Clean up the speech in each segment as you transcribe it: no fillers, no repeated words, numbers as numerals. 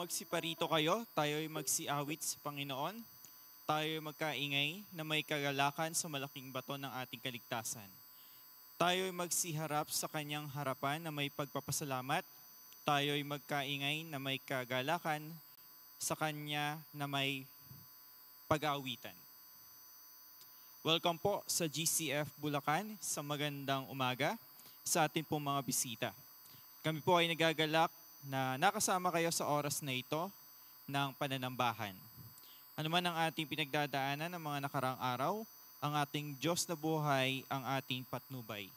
magsiparito kayo, tayo'y magsiawit sa Panginoon, tayo'y magkaingay na may kagalakan sa malaking bato ng ating kaligtasan. Tayo'y magsiharap sa kanyang harapan na may pagpapasalamat, tayo'y magkaingay na may kagalakan sa kanya na may pag-aawitan. Welcome po sa GCF Bulacan sa magandang umaga sa ating pong mga bisita. Kami po ay nagagalak na nakasama kayo sa oras na ito ng pananambahan. Ano man ang ating pinagdadaanan ng mga nakarang araw, ang ating Diyos na buhay ang ating patnubay.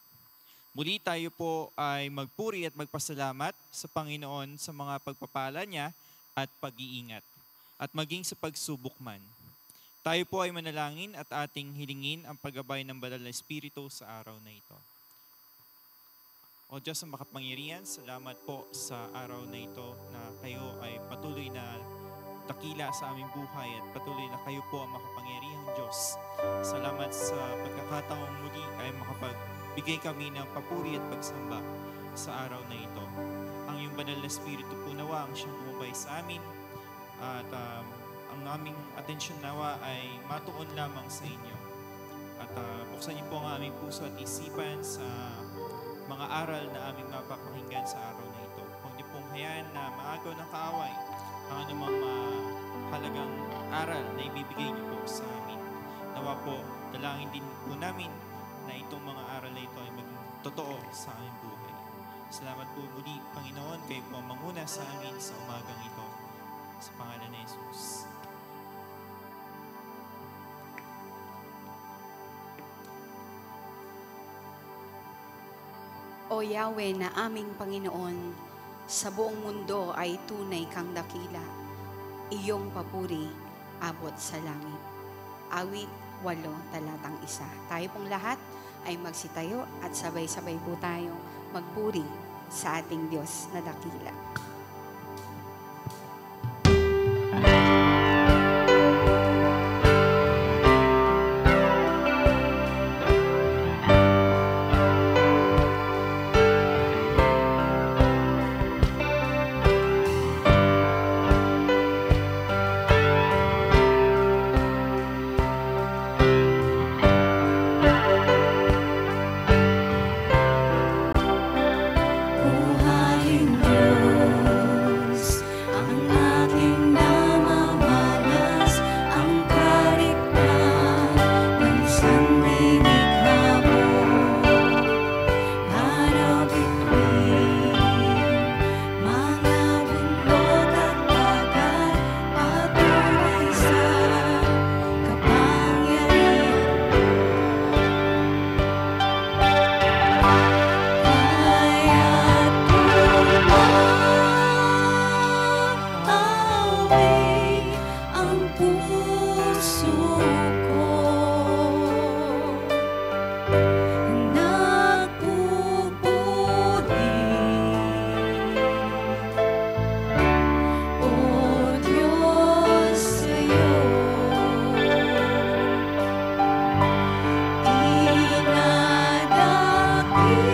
Muli tayo po ay magpuri at magpasalamat sa Panginoon sa mga pagpapala niya at pag-iingat, at maging sa pagsubok man. Tayo po ay manalangin at ating hilingin ang paggabay ng Banal na Espiritu sa araw na ito. O Diyos na makapangyarihan, salamat po sa araw na ito na kayo ay patuloy na dakila sa aming buhay at patuloy na kayo po ang makapangyarihang Diyos. Salamat sa pagkakataong muli ay makapagbigay kami ng papuri at pagsamba sa araw na ito. Ang iyong Banal na Espiritu po nawa ang siyang gumabay sa amin at ang aming atensyon nawa ay matuon lamang sa inyo. At buksan niyo po ang aming puso at isipan sa mga aral na aming mapapakinggan sa araw na ito. Kung di pong hayaan na maagaw ng kaaway ang anumang mahalagang aral na ibibigay niyo po sa amin. Nawa po, dalangin din po namin na itong mga aral na ito ay maging totoo sa aming buhay. Salamat po muli, Panginoon, kayo po ang manguna sa amin sa umagang ito. Sa pangalan ni Jesus. O Yahweh na aming Panginoon, sa buong mundo ay tunay kang dakila. Iyong papuri abot sa langit. Awit 8, talatang 1. Tayo pong lahat ay magsitayo at sabay-sabay po tayong magpuri sa ating Diyos na dakila. Inadaki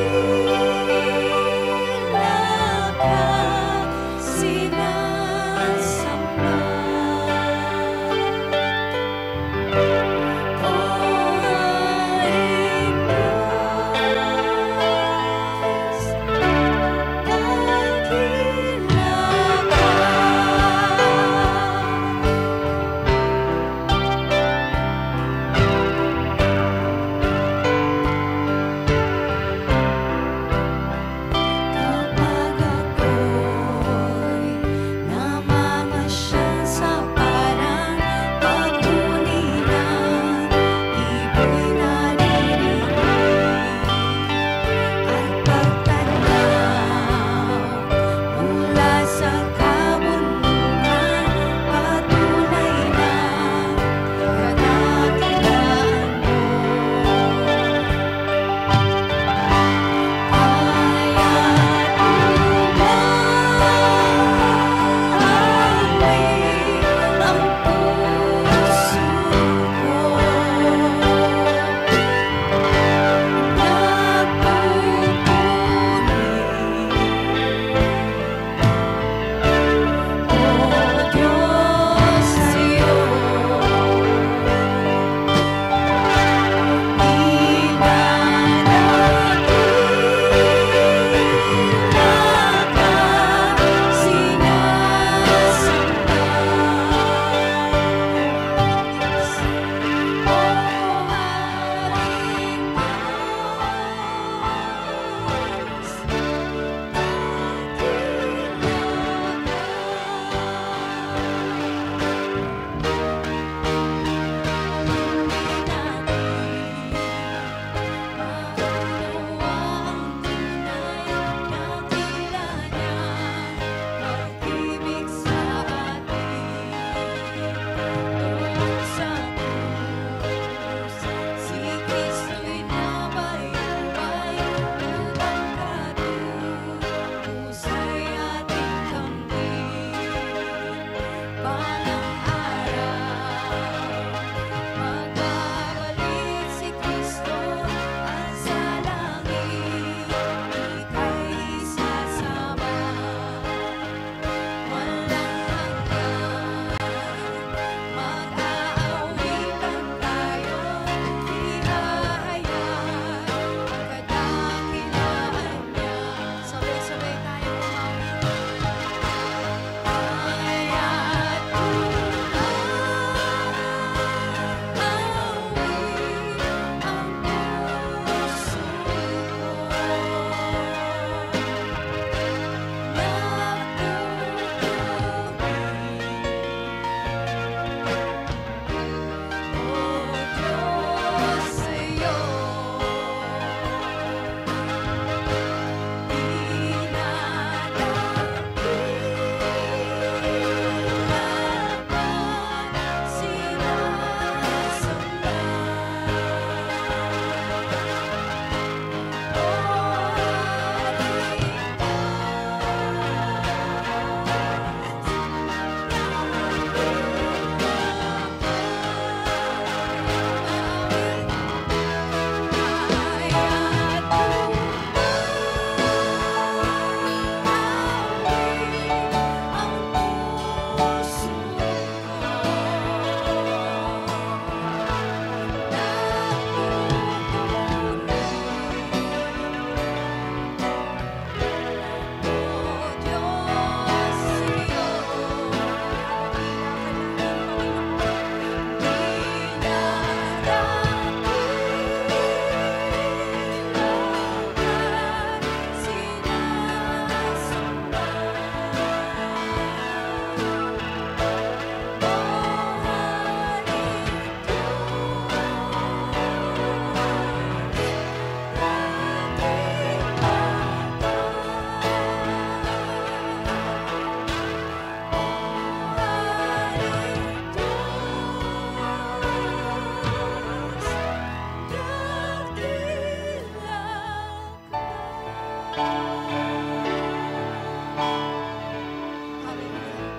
Hallelujah.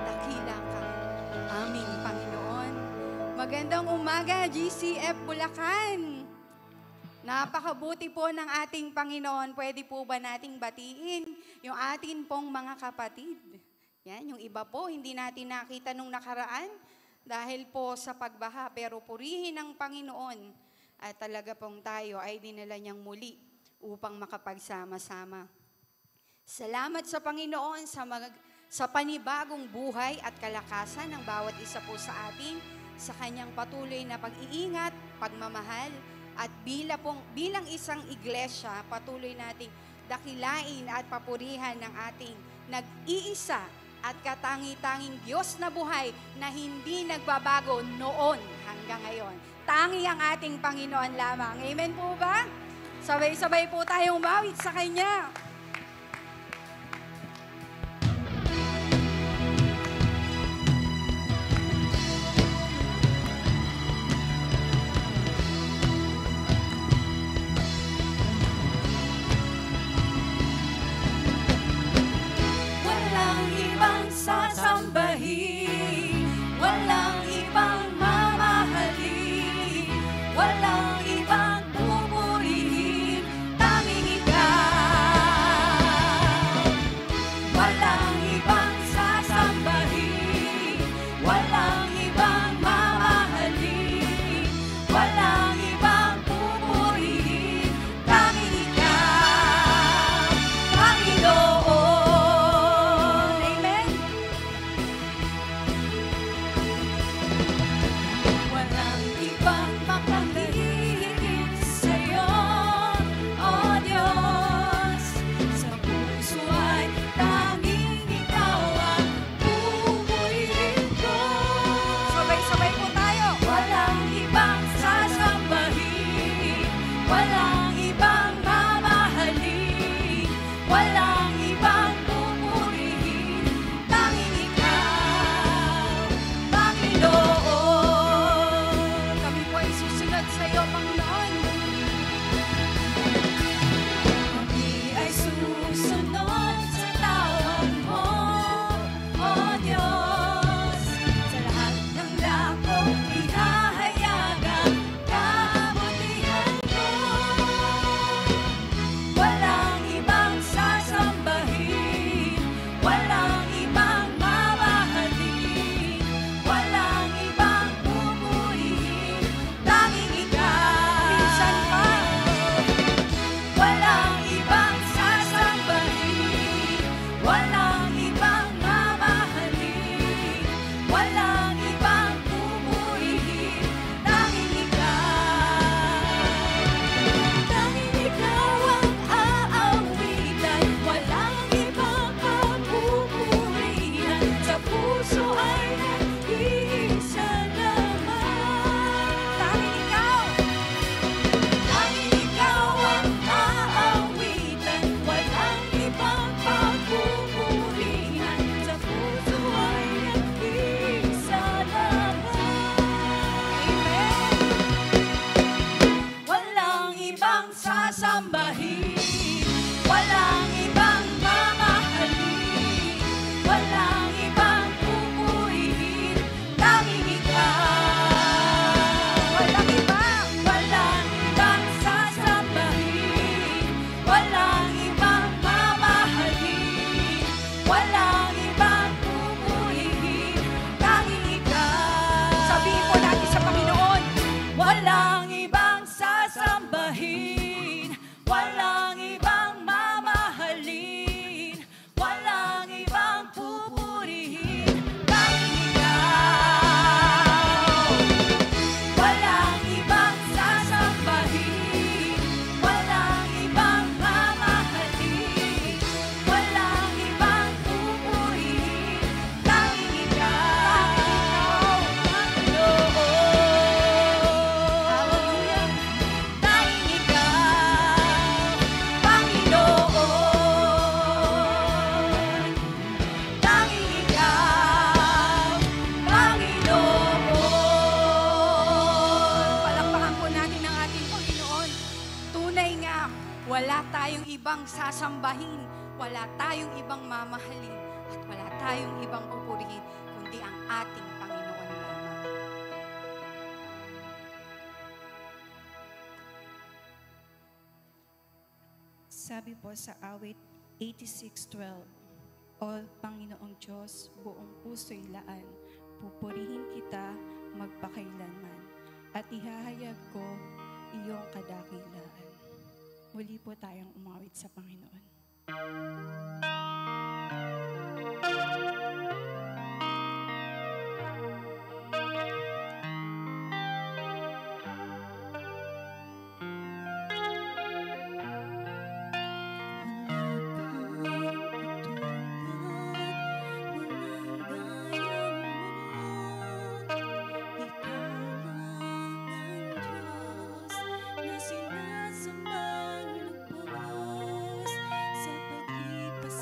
Dakila ka, aming Panginoon. Magandang umaga, GCF Bulacan. Napakabuti po ng ating Panginoon. Pwede po ba nating batiin yung atin pong mga kapatid? Yan, yung iba po, hindi natin nakita nung nakaraan dahil po sa pagbaha. Pero purihin ng Panginoon at talaga pong tayo ay dinala niyang muli upang makapagsama-sama. Salamat sa Panginoon sa panibagong buhay at kalakasan ng bawat isa po sa atin, sa kanyang patuloy na pag-iingat, pagmamahal, at bilang isang iglesia, patuloy nating dakilain at papurihan ng ating nag-iisa at katangi-tanging Diyos na buhay na hindi nagbabago noon hanggang ngayon. Tangi ang ating Panginoon lamang. Amen po ba? Sabay-sabay po tayong umawit sa Kanya. Walang ibang sasambahin, walang ibang mamahalin, walang ibang pupurihin, tanging ikaw. Walang ibang sasambahin, walang ibang mamahalin, walang ibang pupurihin, tanging ikaw, Panginoon. Walang ibang makakahigit sa'yo, O Diyos. Sa puso ay tanging ikaw ang pupurihin ko. Sabay-sabay po tayo. Walang ibang sasambahin, walang ibang mamahalin, walang ibang pupurihin, tanging ikaw, Panginoon. Kami po ay susunod sa iyo, Panginoon. Kami ay susunod sa tawag mo, O Diyos. Sa lahat ng dako, ihahayagang kabutihan mo. Walang ibang sasambahin, walang ibang mamahalin, walang ibang pupurihin, tanging ikaw. Minsan pa. Walang ibang sasambahin, walang ibang mamahalin, walang ibang pupurihin, tanging ikaw. Tanging ikaw ang aawitan, walang ibang papupurihan, sa puso ay nag-iisa lamang. Tanging ikaw. Tanging ikaw ang aawitan, walang ibang pagpupurihan, sa puso ay nag-iisa lamang. Amen. Walang ibang sasambahin, walang ibang mamahalin, walang ibang pupurihin, tanging ikaw. Walang iba. Walang ibang sasambahin, walang ibang mamahalin, walang ibang pupurihin, tanging ikaw. Sabihin po natin sa Panginoon. Walang ibang sasambahin, walang ibang mamahalin, walang ibang pupurihin, tanging ikaw. Walang ibang sasambahin, walang ibang mamahalin, walang ibang pupurihin, tanging ikaw, Panginoon. Hallelujah. Tanging ikaw, Wala tayong ibang sasambahin, wala tayong ibang mamahalin, at wala tayong ibang pupurihin, kundi ang ating Panginoon lamang. Sabi po sa awit 86:12, O Panginoong Diyos, buong puso'y laan, pupurihin kita magpakailanman, at ihahayag ko iyong kadakilaan. Muli po tayong umawit sa Panginoon. Sa paglipas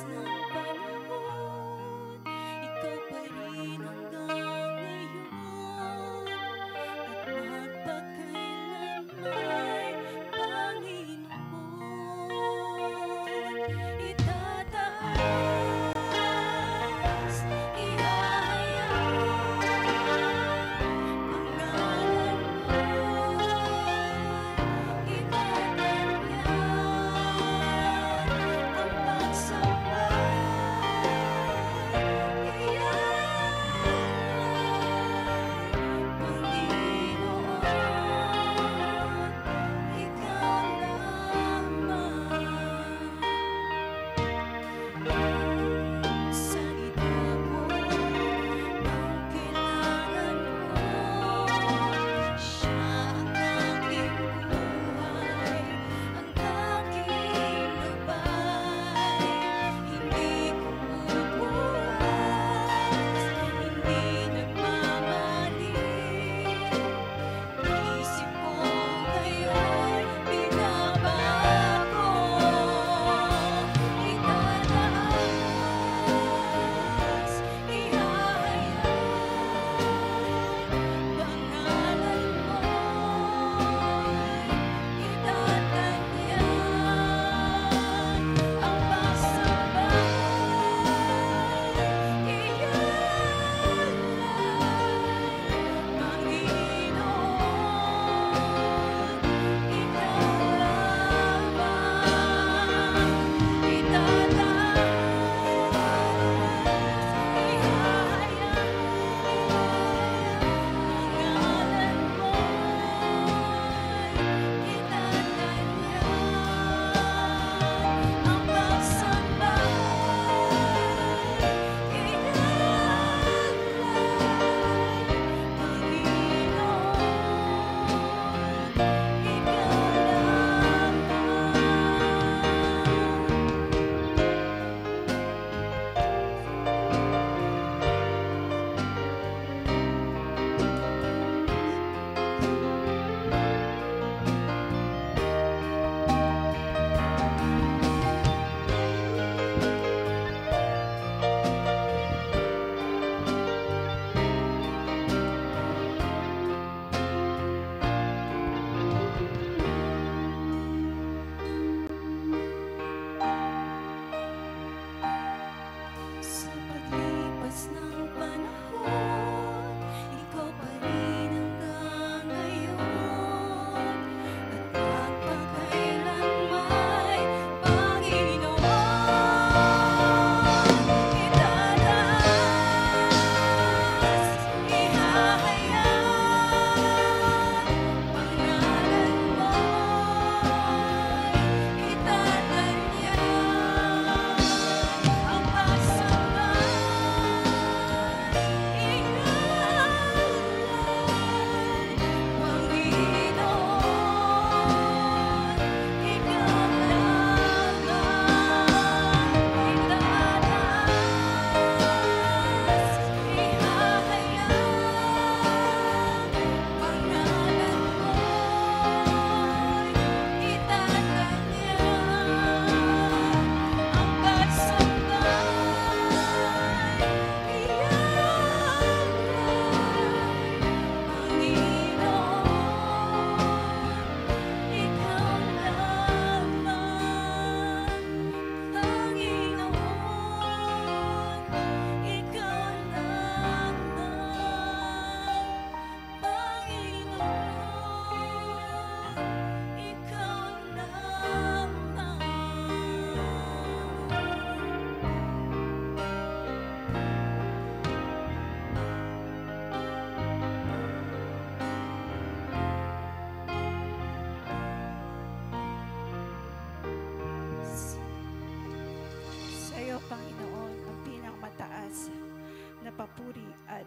papuri at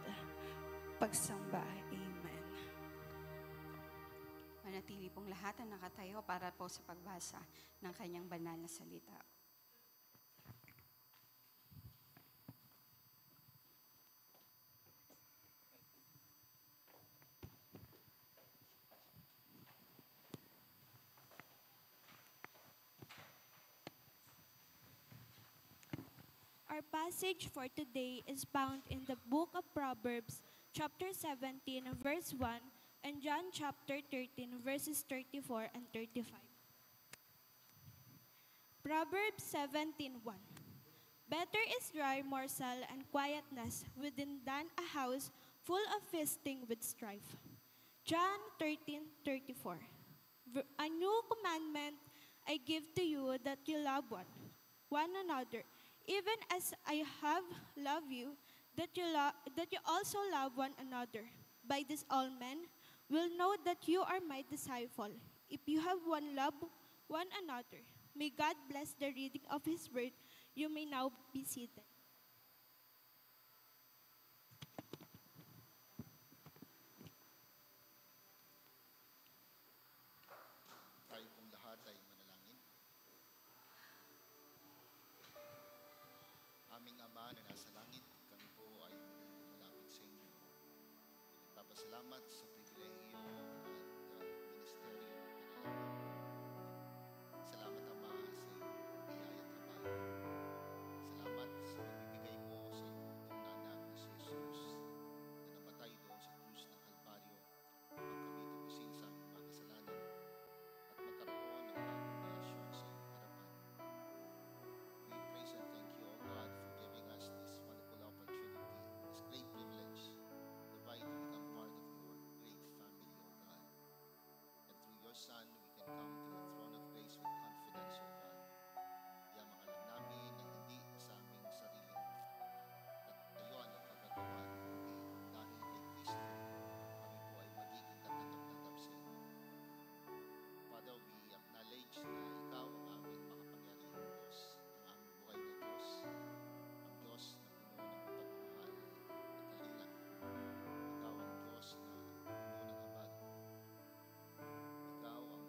pagsamba. Amen. Manatili pong lahat ang nakatayo para po sa pagbasa ng kanyang banal na salita. Our passage for today is found in the book of Proverbs, chapter 17, verse 1, and John chapter 13, verses 34 and 35. Proverbs 17:1. Better is dry morsel and quietness within than a house full of feasting with strife. John 13:34. A new commandment I give to you, that you love one another, even as I have loved you, that you also love one another. By this all men will know that you are my disciple, if you have one love one another. May God bless the reading of His word. You may now be seated. Tayo pong lahat ay manalangin. Aming Ama na nasa langit, kami po ay muling lumalapit sa inyo. Nagpapasalamat sa pribilehiyo at ministeryo ng panalangin. Salamat, Ama, sa iyong biyaya at habag. Salamat sa pagbibigay mo sa iyong itong anak na si Jesus na namatay doon sa krus ng Kalbaryo upang kami tubusin sa aming mga kasalanan at magkaroon ng bagong relasyon sa iyong harapan. We praise and thank you, O God, for giving us this wonderful opportunity, this great privilege, the right to become part of your great family, O God. And through your Son, we can come to your throne of grace with confidence, O God. Yamang alam namin na hindi sa aming sariling katayuan o kagagawan, kundi dahil kay Kristo, kami po ay magiging katanggap-tanggap sa inyo. Father, we acknowledge na ikaw ang aming makapangyarihang Diyos, ang aming buhay na Diyos, ang Diyos na puno ng pagmamahal at kalinga. Ikaw ang Diyos na puno ng habag. Ikaw ang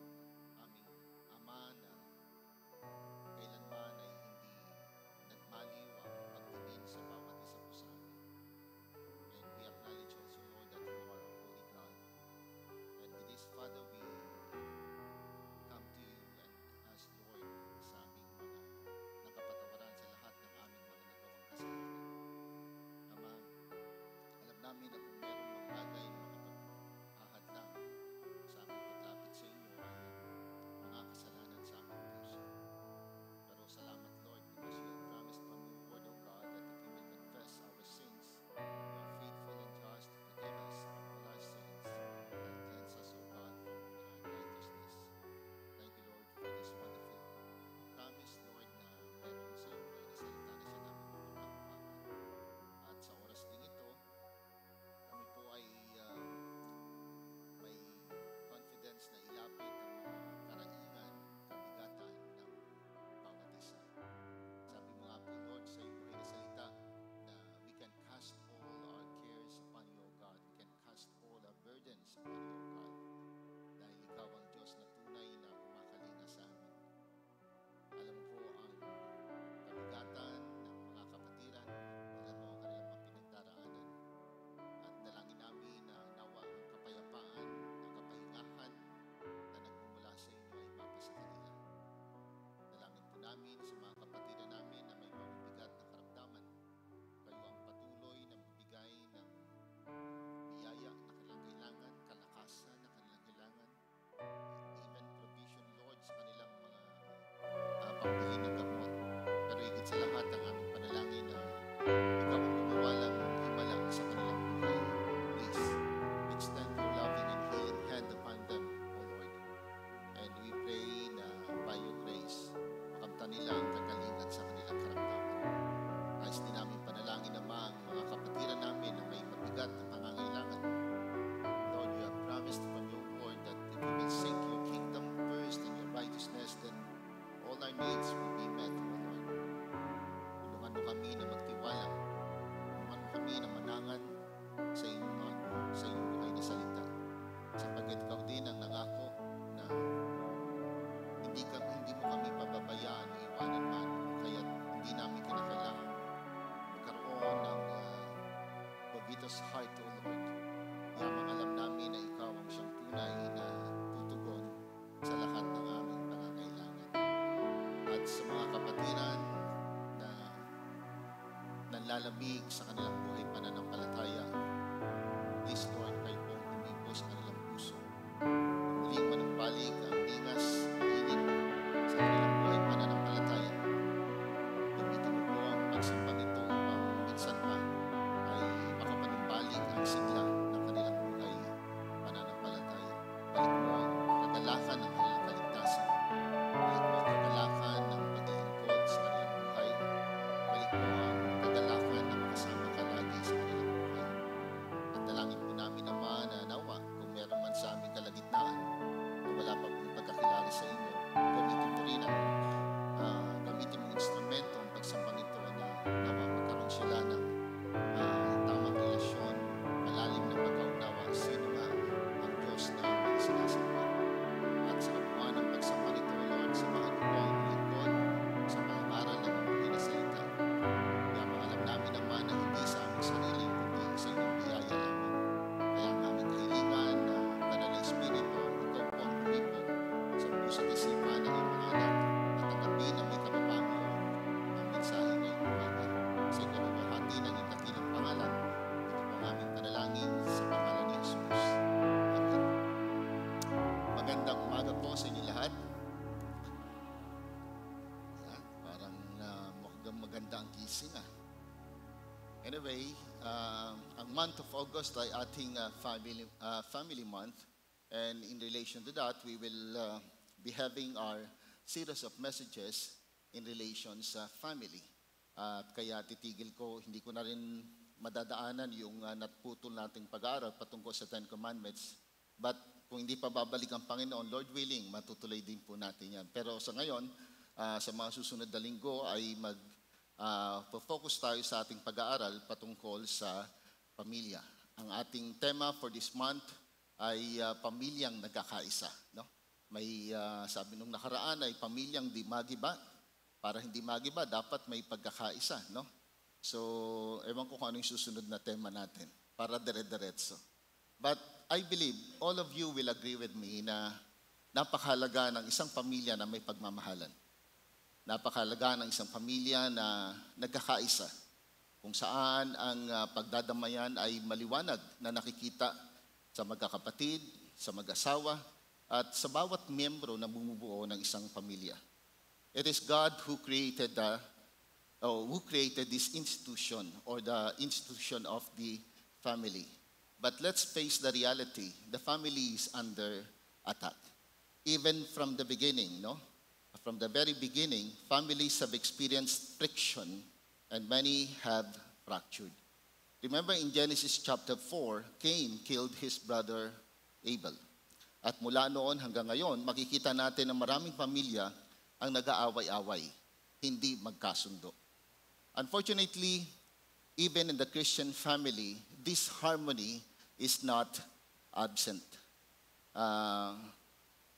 aming Ama na kailanman ay hindi nagmaliw ang pagtingin sa bawat isa po sa amin. And we acknowledge also, Lord, that you are a holy God. And with this, Father, we come to you and ask, Lord, sa aming mga nagkapatawaran sa lahat ng aming mga nagawang kasalanan. Ama, alam namin na kung meron mga bagay na makapag-ahadlang sa aming paglapit sa inyo ay ang mga kasalanan sa aming puso. Pero salamat, Lord, because you have promised from your word, O God, that if we will confess our sins, you are faithful and just to forgive us of all our sins and cleanse us, O God, from all unrighteousness. Thank you, Lord, for this wonderful promise, Lord, na meron sa iyo ay nasalita na siya namin mapapakawakan. At sa oras din ito, kami po ay may confidence na ilapit ang mga karaingan, kabigatan ng bawat isa. Sabi mo nga po, Lord, sa iyong buhay na salita na we can cast all our cares upon you, O God. We can cast all our burdens upon you, O God. Dahil ikaw ang Diyos na tunay na kumakalinga sa amin. Alam ko ang kabigatan ng mga kapatiran, alam mo ang kanilang mga pinagdaraanan. At dalangin namin na nawa ang kapayapaan, ang kapahingahan na nagmumula sa inyo ay mapasa kanila. Dalangin po namin sa mga kapatiran namin na may mga bigat na karamdaman. Kayo ang patuloy na magbigay ng biyaya na kanilang kailangan, kalakasan na kanilang kailangan, even provision, Lord, sa kanilang mga pambili ng gamot. Pero higit sa lahat ang aming panalangin na ikaw ang gumawalang himala sa kanilang buhay. Please, extend your loving and healing hand upon them, O Lord. And we pray na by your grace, makamtan nila ang kagalingan sa kanilang karamdaman. Nais din namin panalangin naman ang mga kapatiran namin na may mabigat na pangangailangan. Lord, you have promised from your word that if we will seek your kingdom first and your righteousness, then all our needs will be met, O Lord. Tulungan mo kami na magtiwala. Tulungan mo kami na sa mga kapatiran na nanlalamig sa kanilang buhay pananampalataya, please Lord, kayo pong umipo sa kanilang puso. Muling manumbalik ang ingas, init sa kanilang buhay pananampalataya. Gamitin mo po ang pagsambang ito upang minsan pa ay makapanumbalik ang sigla ng kanilang buhay pananampalataya. Balik mo ang kagalakan ng kanilang kaligtasan. Balik mo ang kagalakan ng paglilingkod sa kanilang buhay. Balik mo ang kagalakan na makasama ka lagi sa kanilang buhay. At dalangin po namin naman na nawa kung meron man sa aming kalagitnaan na wala pa pong pagkakilala sa inyo, gamitin mo rin gamitin mo instrumento ang pagsambang ito na nawa magkaroon sila ng tamang relasyon, malalim na pagkaunawa, sino nga ang Diyos na aming sinasamba. At sa kabuuan ng pagsamba nito, Lord, samahan mo po ang lingkod sa mga aral ng mga na salita. Kaya alam namin naman na hindi sa aming sarili, kundi sa iyong biyaya lamang. Kaya ang aming kahilingan na Banal na Espiritu, ikaw po ang umipo sa puso at isipan ng iyong mga anak at tatabi na may kapapango ang mensahe ngayong umaga. Sa ikaluwalhati ng iyong dakilang pangalan, ito po ang aming panalangin sa pangalan ni Jesus. Amen. Magandang umaga po sa inyo lahat. Yan, parang mukhang maganda ang gising ah. Anyway, ang month of August ay ating family month, and in relation to that, we will be having our series of messages in relation sa family. At kaya titigil ko, hindi ko na rin madadaanan yung naputol nating pag-aaral patungkol sa Ten Commandments. But kung hindi pa babalik ang Panginoon, Lord willing, matutuloy din po natin yan. Pero sa ngayon, sa mga susunod na linggo ay focus tayo sa ating pag-aaral patungkol sa pamilya. Ang ating tema for this month ay pamilyang nagkakaisa. No? May sabi nung nakaraan ay pamilyang di magiba. Para hindi magiba, dapat may pagkakaisa. No? So, ewan ko kung ano yung susunod na tema natin para dire-diretso. But I believe all of you will agree with me na napakahalaga ng isang pamilya na may pagmamahalan. Napakahalaga ng isang pamilya na nagkakaisa, kung saan ang pagdadamayan ay maliwanag na nakikita sa magkakapatid, sa mag-asawa, at sa bawat miyembro na bumubuo ng isang pamilya. It is God who created this institution or the institution of the family. But let's face the reality, the family is under attack. Even from the beginning, no? From the very beginning, families have experienced friction and many have fractured. Remember in Genesis chapter 4, Cain killed his brother Abel. At mula noon hanggang ngayon, makikita natin na maraming pamilya ang nag-aaway-away, hindi magkasundo. Unfortunately, even in the Christian family, this harmony is not absent.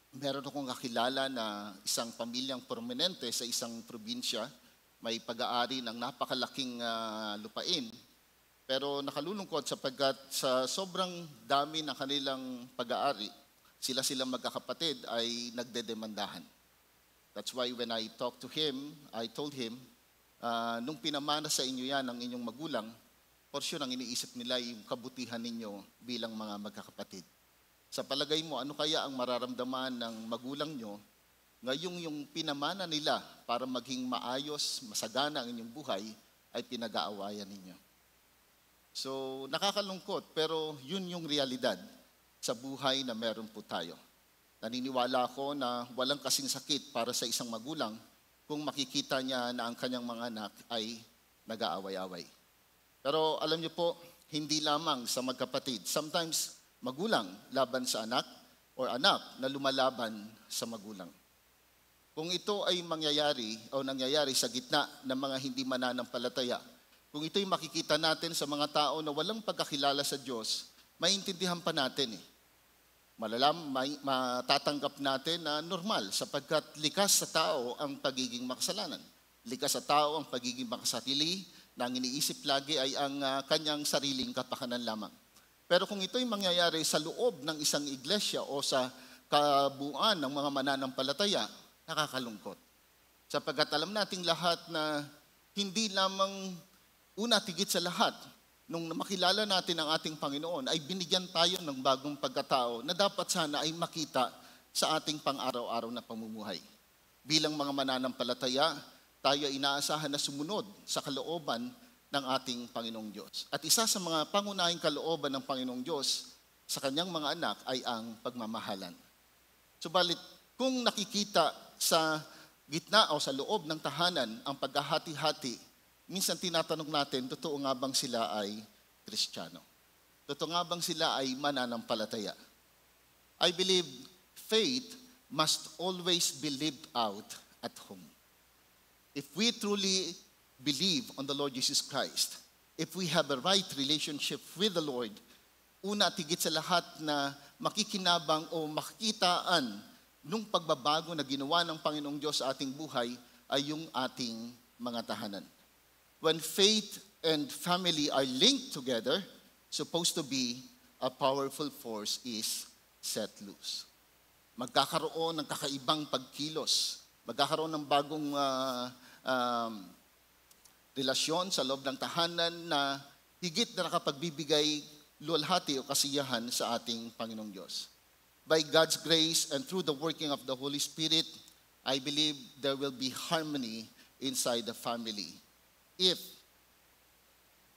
Meron akong kakilala na isang pamilyang prominente sa isang probinsya, may pag-aari ng napakalaking lupain, pero nakalulungkot sapagkat sa sobrang dami ng kanilang pag-aari, sila magkakapatid ay nagdedemandahan. That's why when I talked to him, I told him, nung pinamana sa inyo yan ng inyong magulang, for sure ang iniisip nila yung kabutihan ninyo bilang mga magkakapatid. Sa palagay mo, ano kaya ang mararamdaman ng magulang nyo ngayong yung pinamana nila para maging maayos, masagana ang inyong buhay ay pinag-aawayan ninyo? So, nakakalungkot, pero yun yung realidad sa buhay na meron po tayo. Naniniwala ako na walang kasing sakit para sa isang magulang kung makikita niya na ang kanyang mga anak ay nag-aaway-away. Pero alam niyo po, hindi lamang sa magkapatid. Sometimes, magulang laban sa anak or anak na lumalaban sa magulang. Kung ito ay mangyayari o nangyayari sa gitna ng mga hindi mananampalataya, kung ito'y makikita natin sa mga tao na walang pagkakilala sa Diyos, maintindihan pa natin matatanggap natin na normal sapagkat likas sa tao ang pagiging makasalanan. Likas sa tao ang pagiging makasarili na ang iniisip lagi ay ang kanyang sariling kapakanan lamang. Pero kung ito'y mangyayari sa loob ng isang iglesia o sa kabuuan ng mga mananampalataya, nakakalungkot. Sapagkat alam nating lahat na hindi lamang una tigit sa lahat, nung makilala natin ang ating Panginoon, ay binigyan tayo ng bagong pagkatao na dapat sana ay makita sa ating pang-araw-araw na pamumuhay. Bilang mga mananampalataya, tayo ay inaasahan na sumunod sa kalooban ng ating Panginoong Diyos. At isa sa mga pangunahing kalooban ng Panginoong Diyos sa kanyang mga anak ay ang pagmamahalan. Subalit, kung nakikita sa gitna o sa loob ng tahanan ang paghahati-hati, minsan tinatanong natin, totoo nga bang sila ay Kristiyano? Totoo nga bang sila ay mananampalataya? I believe faith must always be lived out at home. If we truly believe on the Lord Jesus Christ, if we have a right relationship with the Lord, una at higit sa lahat na makikinabang o makikitaan nung pagbabago na ginawa ng Panginoong Diyos sa ating buhay ay yung ating mga tahanan. When faith and family are linked together, supposed to be a powerful force is set loose. Magkakaroon ng kakaibang pagkilos, magkakaroon ng bagong relasyon sa loob ng tahanan na higit na nakapagbibigay luwalhati o kasiyahan sa ating Panginoong Diyos. By God's grace and through the working of the Holy Spirit, I believe there will be harmony inside the family if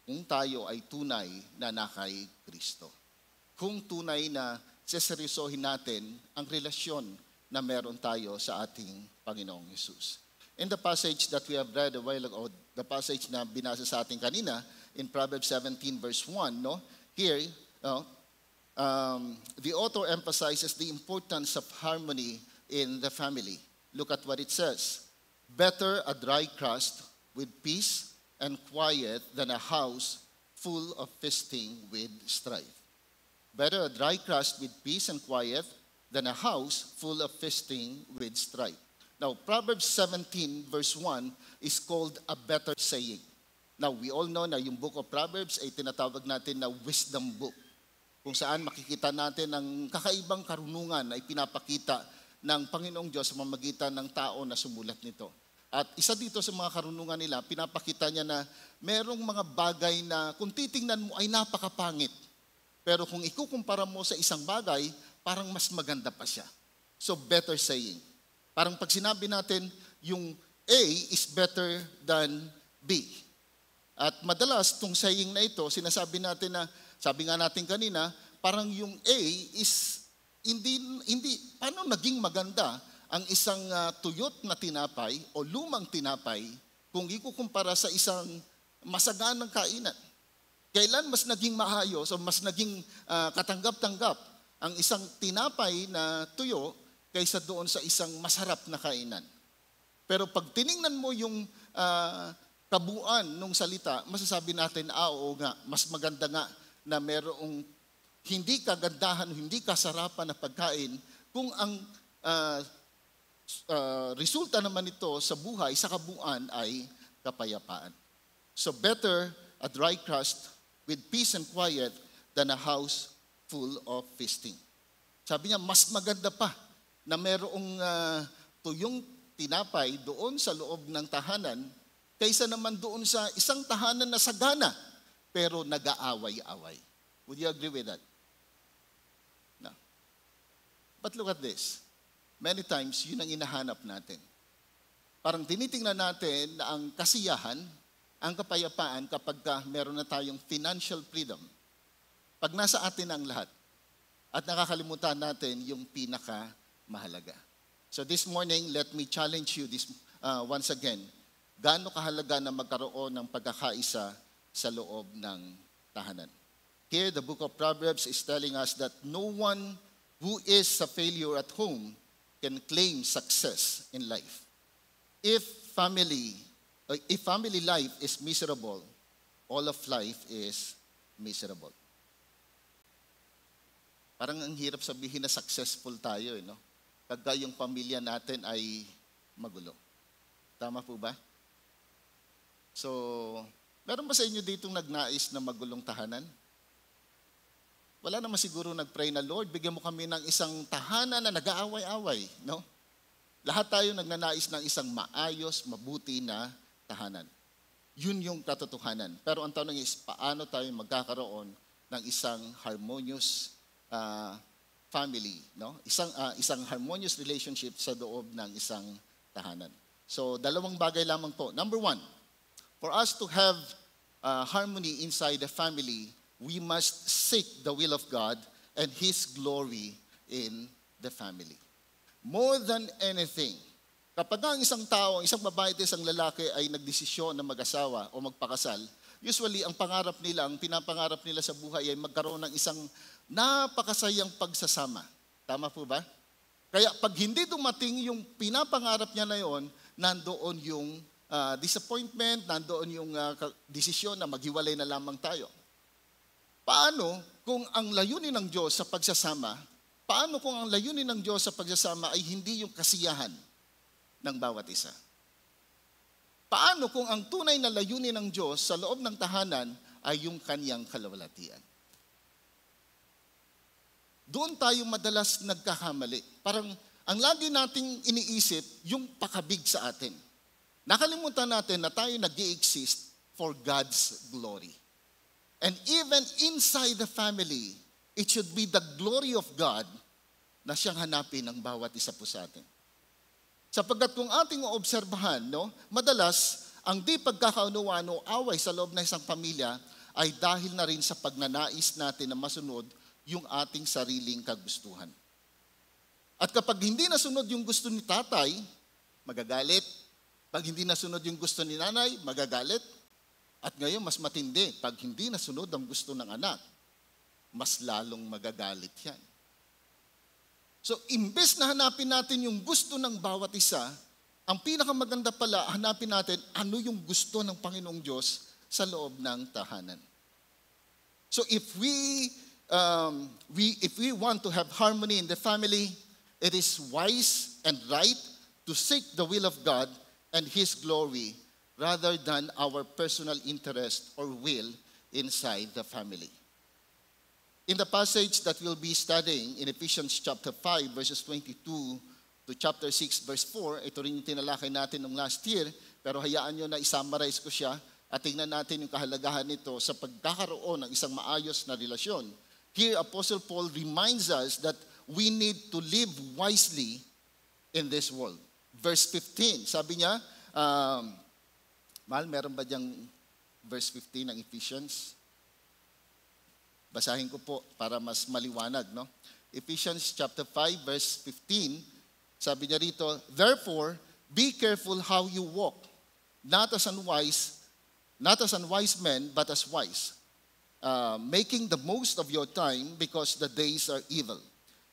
kung tayo ay tunay na nakay Kristo. Kung tunay na seseryosohin natin ang relasyon na meron tayo sa ating Panginoong Yesus. In the passage that we have read a while ago, the passage na binasa sa atin kanina, in Proverbs 17 verse 1, here, the author emphasizes the importance of harmony in the family. Look at what it says. Better a dry crust with peace and quiet than a house full of feasting with strife. Better a dry crust with peace and quiet than a house full of feasting with strife. Now, Proverbs 17 verse 1 is called a better saying. Now, we all know na yung book of Proverbs ay tinatawag natin na wisdom book, kung saan makikita natin ang kakaibang karunungan na ipinapakita ng Panginoong Diyos sa pamamagitan ng tao na sumulat nito. At isa dito sa mga karunungan nila, pinapakita niya na merong mga bagay na kung titingnan mo ay napakapangit. Pero kung ikukumpara mo sa isang bagay, parang mas maganda pa siya. So, better saying. Parang pag sinabi natin, yung A is better than B. At madalas, itong saying na ito, sinasabi natin na, sabi nga natin kanina, parang yung A is hindi paano naging maganda ang isang tuyot na tinapay o lumang tinapay kung ikukumpara sa isang masaganang kainan. Kailan mas naging maayos o mas naging katanggap-tanggap ang isang tinapay na tuyo kaysa doon sa isang masarap na kainan. Pero pag tiningnan mo yung kabuuan ng salita, masasabi natin, oo nga, mas maganda nga na merong hindi kagandahan, hindi kasarapan na pagkain kung ang resulta naman ito sa buhay, sa kabuuan ay kapayapaan. So better a dry crust with peace and quiet than a house full of feasting. Sabi niya, mas maganda pa na merong tuyong tinapay doon sa loob ng tahanan kaysa naman doon sa isang tahanan na sagana pero nag-aaway-away. Would you agree with that? No. But look at this. Many times, yun ang inahanap natin. Parang tinitingnan natin na ang kasiyahan, ang kapayapaan kapag meron na tayong financial freedom. Pag nasa atin ang lahat. At nakakalimutan natin yung pinakamahalaga. So this morning, let me challenge you this once again. Gaano kahalaga na magkaroon ng pagkakaisa sa loob ng tahanan? Here, the book of Proverbs is telling us that no one who is a failure at home can claim success in life. If family life is miserable, all of life is miserable. Parang ang hirap sabihin na successful tayo, no? Pagka yung pamilya natin ay magulo. Tama po ba? So, meron ba sa inyo ditong nagnais na magulong tahanan? Wala naman siguro nag-pray na, Lord, bigyan mo kami ng isang tahanan na nag-aaway-away, no? Lahat tayo nagnanais ng isang maayos, mabuti na tahanan. Yun yung katotohanan. Pero ang tanong is, paano tayo magkakaroon ng isang harmonious family, no? Isang harmonious relationship sa loob ng isang tahanan. So, dalawang bagay lamang po. Number one, for us to have harmony inside the family, we must seek the will of God and His glory in the family. More than anything, kapag ang isang tao, isang babae at isang lalaki ay nagdesisyon na mag-asawa o magpakasal, usually ang pangarap nila, ang pinapangarap nila sa buhay ay magkaroon ng isang napakasayang pagsasama. Tama po ba? Kaya pag hindi dumating yung pinapangarap niya na yon, nandoon yung disappointment, nandoon yung desisyon na maghiwalay na lamang tayo. Paano kung ang layunin ng Diyos sa pagsasama, paano kung ang layunin ng Diyos sa pagsasama ay hindi yung kasiyahan ng bawat isa? Paano kung ang tunay na layunin ng Diyos sa loob ng tahanan ay yung kaniyang kalawalatian? Doon tayo madalas nagkakamali. Parang ang lagi nating iniisip, yung pakabig sa atin. Nakalimutan natin na tayo nag-i-exist for God's glory. And even inside the family, it should be the glory of God na siyang hanapin ng bawat isa po sa atin. Sapagkat kung ating obserbahan, no, madalas ang di pagkakaunawaan o away sa loob ng isang pamilya ay dahil na rin sa pagnanais natin na masunod yung ating sariling kagustuhan. At kapag hindi nasunod yung gusto ni tatay, magagalit. Pag hindi nasunod yung gusto ni nanay, magagalit. At ngayon, mas matindi, pag hindi nasunod ang gusto ng anak, mas lalong magagalit yan. So, imbes na hanapin natin yung gusto ng bawat isa, ang pinakamaganda pala, hanapin natin ano yung gusto ng Panginoong Diyos sa loob ng tahanan. So, if we want to have harmony in the family, it is wise and right to seek the will of God and His glory rather than our personal interest or will inside the family. In the passage that we'll be studying in Ephesians chapter 5 verses 22 to chapter 6 verse 4, ito rin yung tinalakay natin nung last year, pero hayaan nyo na isummarize ko siya at tingnan natin yung kahalagahan nito sa pagkakaroon ng isang maayos na relasyon. Here, Apostle Paul reminds us that we need to live wisely in this world. Verse 15, sabi niya, Mahal, meron ba diyang verse 15 ng Ephesians? Basahin ko po para mas maliwanag, no? Ephesians chapter 5 verse 15, sabi niya rito, therefore, be careful how you walk, not as unwise men, but as wise, making the most of your time because the days are evil.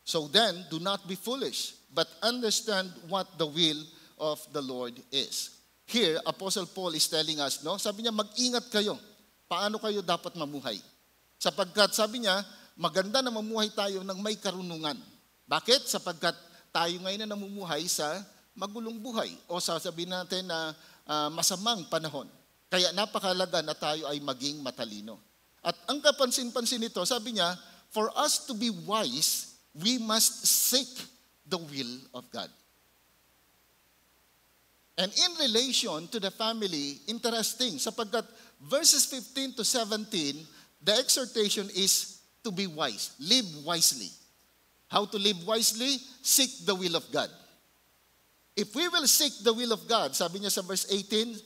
So then, do not be foolish, but understand what the will of the Lord is. Here, Apostle Paul is telling us, no? Sabi niya, mag-ingat kayo. Paano kayo dapat mamuhay? Sapagkat, sabi niya, maganda na mamuhay tayo ng may karunungan. Bakit? Sapagkat tayo ngayon na namumuhay sa magulong buhay o sasabihin natin na masamang panahon. Kaya napakalaga na tayo ay maging matalino. At ang kapansin-pansin nito, sabi niya, for us to be wise, we must seek the will of God. And in relation to the family, interesting, sapagkat verses 15 to 17, the exhortation is to be wise, live wisely. How to live wisely? Seek the will of God. If we will seek the will of God, sabi niya sa verse 18,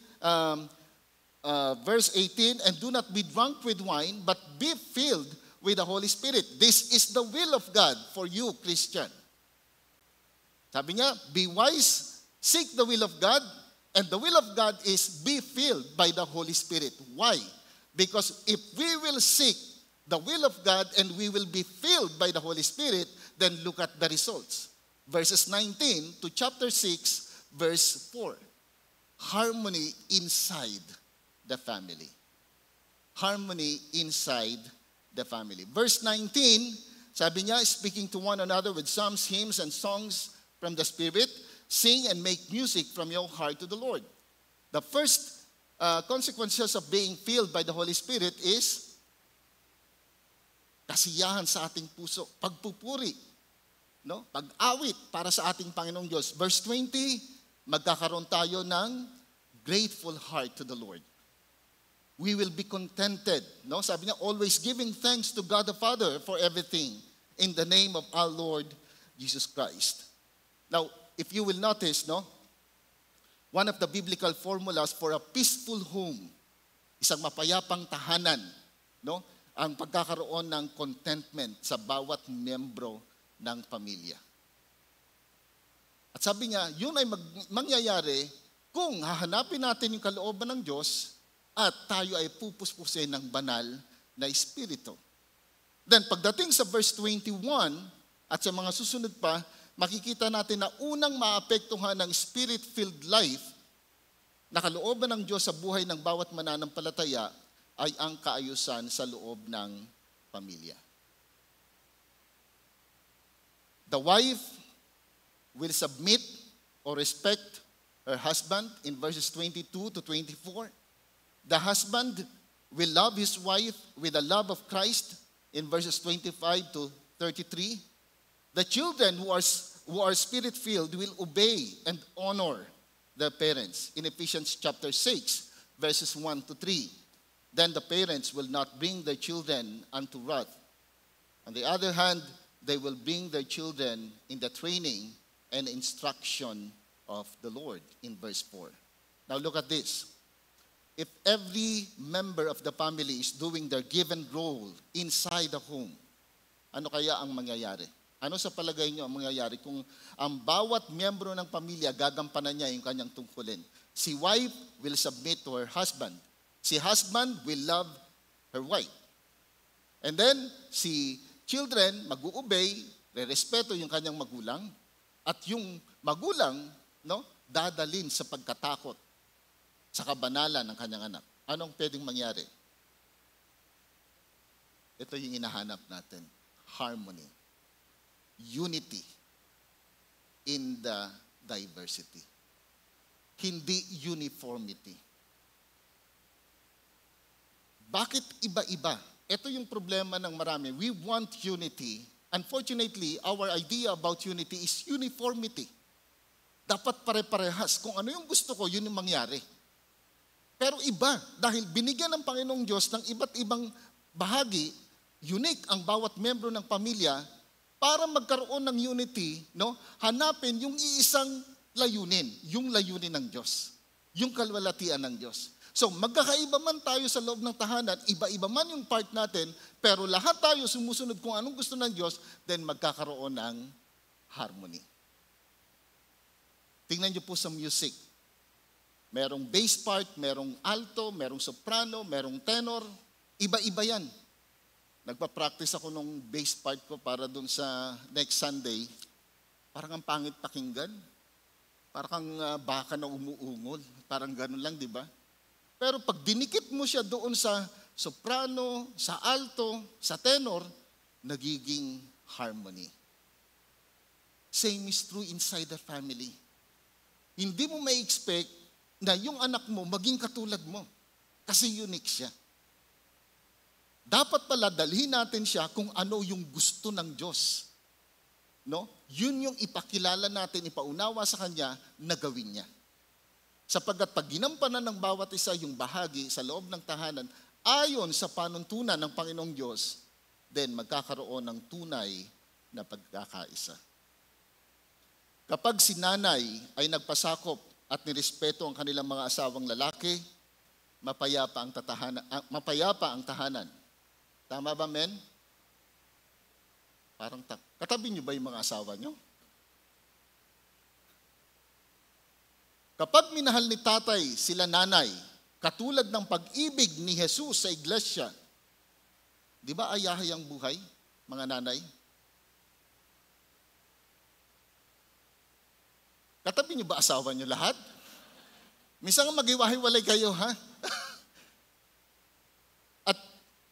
and do not be drunk with wine, but be filled with the Holy Spirit. This is the will of God for you, Christian. Sabi niya, be wise, seek the will of God, and the will of God is be filled by the Holy Spirit. Why? Because if we will seek the will of God and we will be filled by the Holy Spirit, then look at the results. Verses 19 to chapter 6, verse 4. Harmony inside the family. Harmony inside the family. Verse 19, sabi niya, speaking to one another with psalms, hymns, and songs from the Spirit, sing and make music from your heart to the Lord. The first consequences of being filled by the Holy Spirit is kasiyahan sa ating puso, pagpupuri. no? Pag-awit para sa ating Panginoong Diyos. Verse 20, magkakaroon tayo ng grateful heart to the Lord. We will be contented. No? Sabi niya, always giving thanks to God the Father for everything in the name of our Lord Jesus Christ. Now, if you will notice, no, one of the biblical formulas for a peaceful home, isang mapayapang tahanan, no, ang pagkakaroon ng contentment sa bawat miyembro ng pamilya. At sabi niya, yun ay mangyayari kung hahanapin natin yung kalooban ng Diyos at tayo ay pupuspusin ng banal na espiritu. Then pagdating sa verse 21 at sa mga susunod pa, makikita natin na unang maapektuhan ng spirit-filled life na kalooban ng Diyos sa buhay ng bawat mananampalataya ay ang kaayusan sa loob ng pamilya. The wife will submit or respect her husband in verses 22 to 24. The husband will love his wife with the love of Christ in verses 25 to 33. The children who are spirit-filled will obey and honor their parents in Ephesians chapter 6, verses 1 to 3. Then the parents will not bring their children unto wrath. On the other hand, they will bring their children in the training and instruction of the Lord in verse 4. Now look at this. If every member of the family is doing their given role inside the home, ano kaya ang mangyayari? Ano sa palagay niyo ang mangyayari kung ang bawat miyembro ng pamilya gagampanan niya yung kanyang tungkulin? Si wife will submit to her husband. Si husband will love her wife. And then, si children mag-uobey, re-respeto yung kanyang magulang, at yung magulang, no, dadalin sa pagkatakot sa kabanalan ng kanyang anak. Anong pwedeng mangyari? Ito yung hinahanap natin. Harmony. Unity in the diversity. Hindi uniformity. Bakit iba-iba? Ito yung problema ng marami. We want unity. Unfortunately, our idea about unity is uniformity. Dapat pare-parehas. Kung ano yung gusto ko, yun yung mangyari. Pero iba, dahil binigyan ng Panginoong Diyos ng iba't ibang bahagi, unique ang bawat membro ng pamilya, para magkaroon ng unity, no, hanapin yung iisang layunin, yung layunin ng Diyos, yung kalwalatian ng Diyos. So magkakaiba man tayo sa loob ng tahanan, iba-iba man yung part natin, pero lahat tayo sumusunod kung anong gusto ng Diyos, then magkakaroon ng harmony. Tingnan niyo po sa music. Merong bass part, merong alto, merong soprano, merong tenor. Iba-iba yan. Nagpa-practice ako nung bass part ko para dun sa next Sunday. Parang ang pangit pakinggan. Parang kang baka na umuungol. Parang ganun lang, di ba? Pero pag dinikit mo siya doon sa soprano, sa alto, sa tenor, nagiging harmony. Same is true inside the family. Hindi mo may expect na yung anak mo maging katulad mo. Kasi unique siya. Dapat pala dalhin natin siya kung ano yung gusto ng Diyos. No? Yun yung ipakilala natin, ipaunawa sa Kanya na gawin niya. Sapagkat pag ginampanan ng bawat isa yung bahagi sa loob ng tahanan, ayon sa panuntunan ng Panginoong Diyos, then magkakaroon ng tunay na pagkakaisa. Kapag si nanay ay nagpasakop at nirespeto ang kanilang mga asawang lalaki, mapayapa ang tahanan. Tama ba, men? Parang katabi niyo ba yung mga asawa niyo? Kapag minahal ni tatay sila nanay, katulad ng pag-ibig ni Jesus sa iglesia, di ba ayahay ang buhay, mga nanay? Katabi niyo ba asawa niyo lahat? Minsan nga maghiwa-hiwalay kayo, ha? At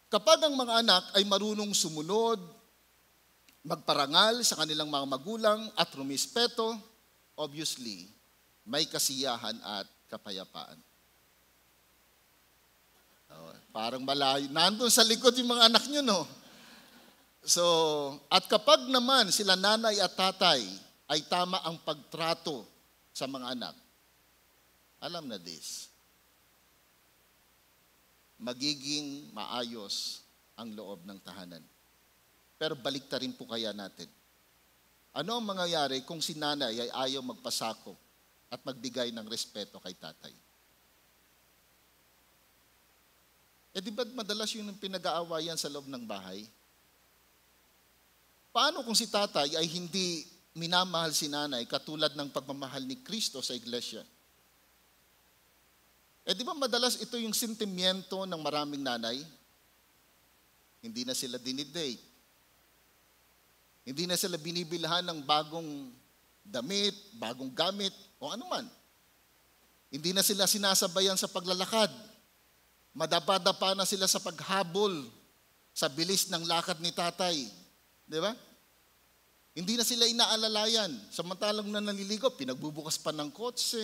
kapag ang mga anak ay marunong sumunod, magparangal sa kanilang mga magulang at rumispeto, obviously, may kasiyahan at kapayapaan. Parang malayo. Nandun sa likod yung mga anak nyo, no? So, at kapag naman sila nanay at tatay ay tama ang pagtrato sa mga anak, alam na this, magiging maayos ang loob ng tahanan. Pero baliktarin po kaya natin. Ano ang mangyayari kung si nanay ay ayaw magpasako at magbigay ng respeto kay tatay? Eh di ba madalas yun ang pinag-aawayan sa loob ng bahay? Paano kung si tatay ay hindi minamahal si nanay katulad ng pagmamahal ni Kristo sa iglesia? Eh di ba madalas ito yung sentimiento ng maraming nanay? Hindi na sila dinidate. Hindi na sila binibilhan ng bagong damit, bagong gamit, o anuman. Hindi na sila sinasabayan sa paglalakad. Madapa-dapa na sila sa paghabol sa bilis ng lakad ni tatay. Di ba? Hindi na sila inaalalayan. Samantalang na naliligo, pinagbubukas pa ng kotse.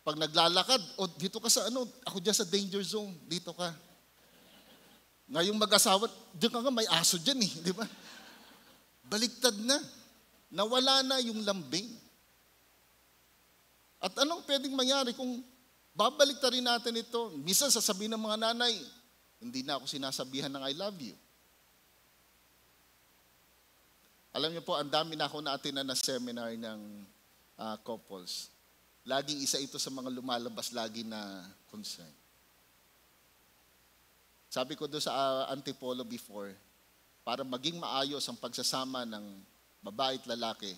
Pag naglalakad, dito ka sa ako dyan sa danger zone, dito ka. Ngayong mag-asawa, diyan ka nga, may aso dyan di ba? Baliktad na. Nawala na yung lambing. At anong pwedeng mangyari kung babaliktarin natin ito? Minsan sasabihin ng mga nanay, hindi na ako sinasabihan ng I love you. Alam niyo po, ang dami na ako na-attendan na seminar ng couples. Laging isa ito sa mga lumalabas lagi na concern. Sabi ko doon sa Antipolo before, para maging maayos ang pagsasama ng babae at lalaki,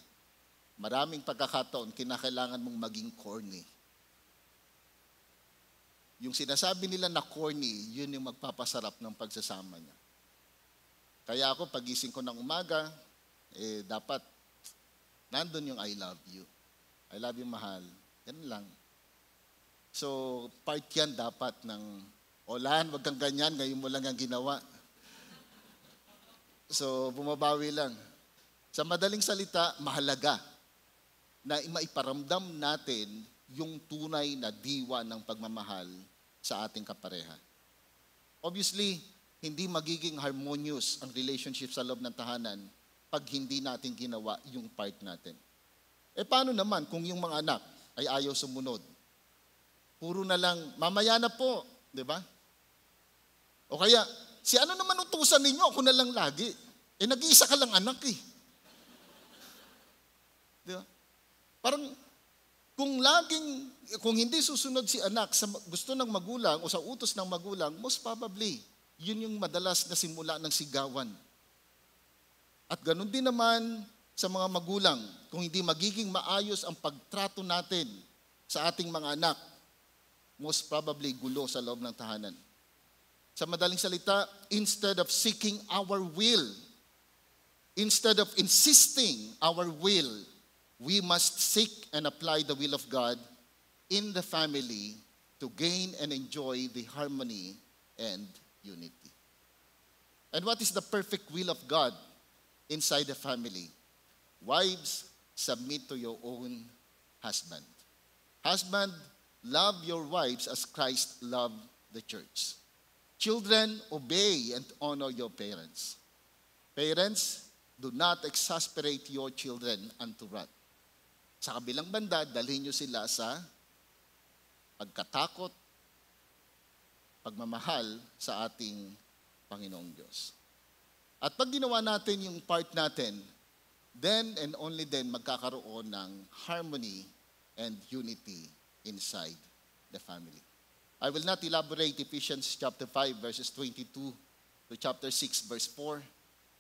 maraming pagkakataon kinakailangan mong maging corny. Yung sinasabi nila na corny, yun yung magpapasarap ng pagsasama niya. Kaya ako, pagising ko ng umaga, dapat nandun yung I love you. I love you, mahal. Yan lang. So, part yan dapat ng, Olan, wag kang ganyan, ngayon mo lang ang ginawa. So, bumabawi lang. Sa madaling salita, mahalaga na maiparamdam natin yung tunay na diwa ng pagmamahal sa ating kapareha. Obviously, hindi magiging harmonious ang relationship sa loob ng tahanan pag hindi natin ginawa yung part natin. Paano naman kung yung mga anak ay ayaw sumunod? Puro na lang, mamaya na po, di ba? O kaya, si ano naman utusan ninyo, ako na lang lagi. Nag-iisa ka lang anak Di ba? Parang, kung hindi susunod si anak sa gusto ng magulang o sa utos ng magulang, most probably, yun yung madalas na simula ng sigawan. At ganun din naman sa mga magulang, kung hindi magiging maayos ang pagtrato natin sa ating mga anak, most probably gulo sa loob ng tahanan. Sa madaling salita, instead of seeking our will, instead of insisting our will, we must seek and apply the will of God in the family to gain and enjoy the harmony and unity. And what is the perfect will of God inside the family? Wives, submit to your own husband. Husband, love your wives as Christ loved the church. Children, obey and honor your parents. Parents, do not exasperate your children unto wrath. Sa kabilang banda, dalhin nyo sila sa pagkatakot, pagmamahal sa ating Panginoong Diyos. At pag ginawa natin yung part natin, then and only then magkakaroon ng harmony and unity inside the family. I will not elaborate Ephesians chapter 5 verses 22 to chapter 6 verse 4.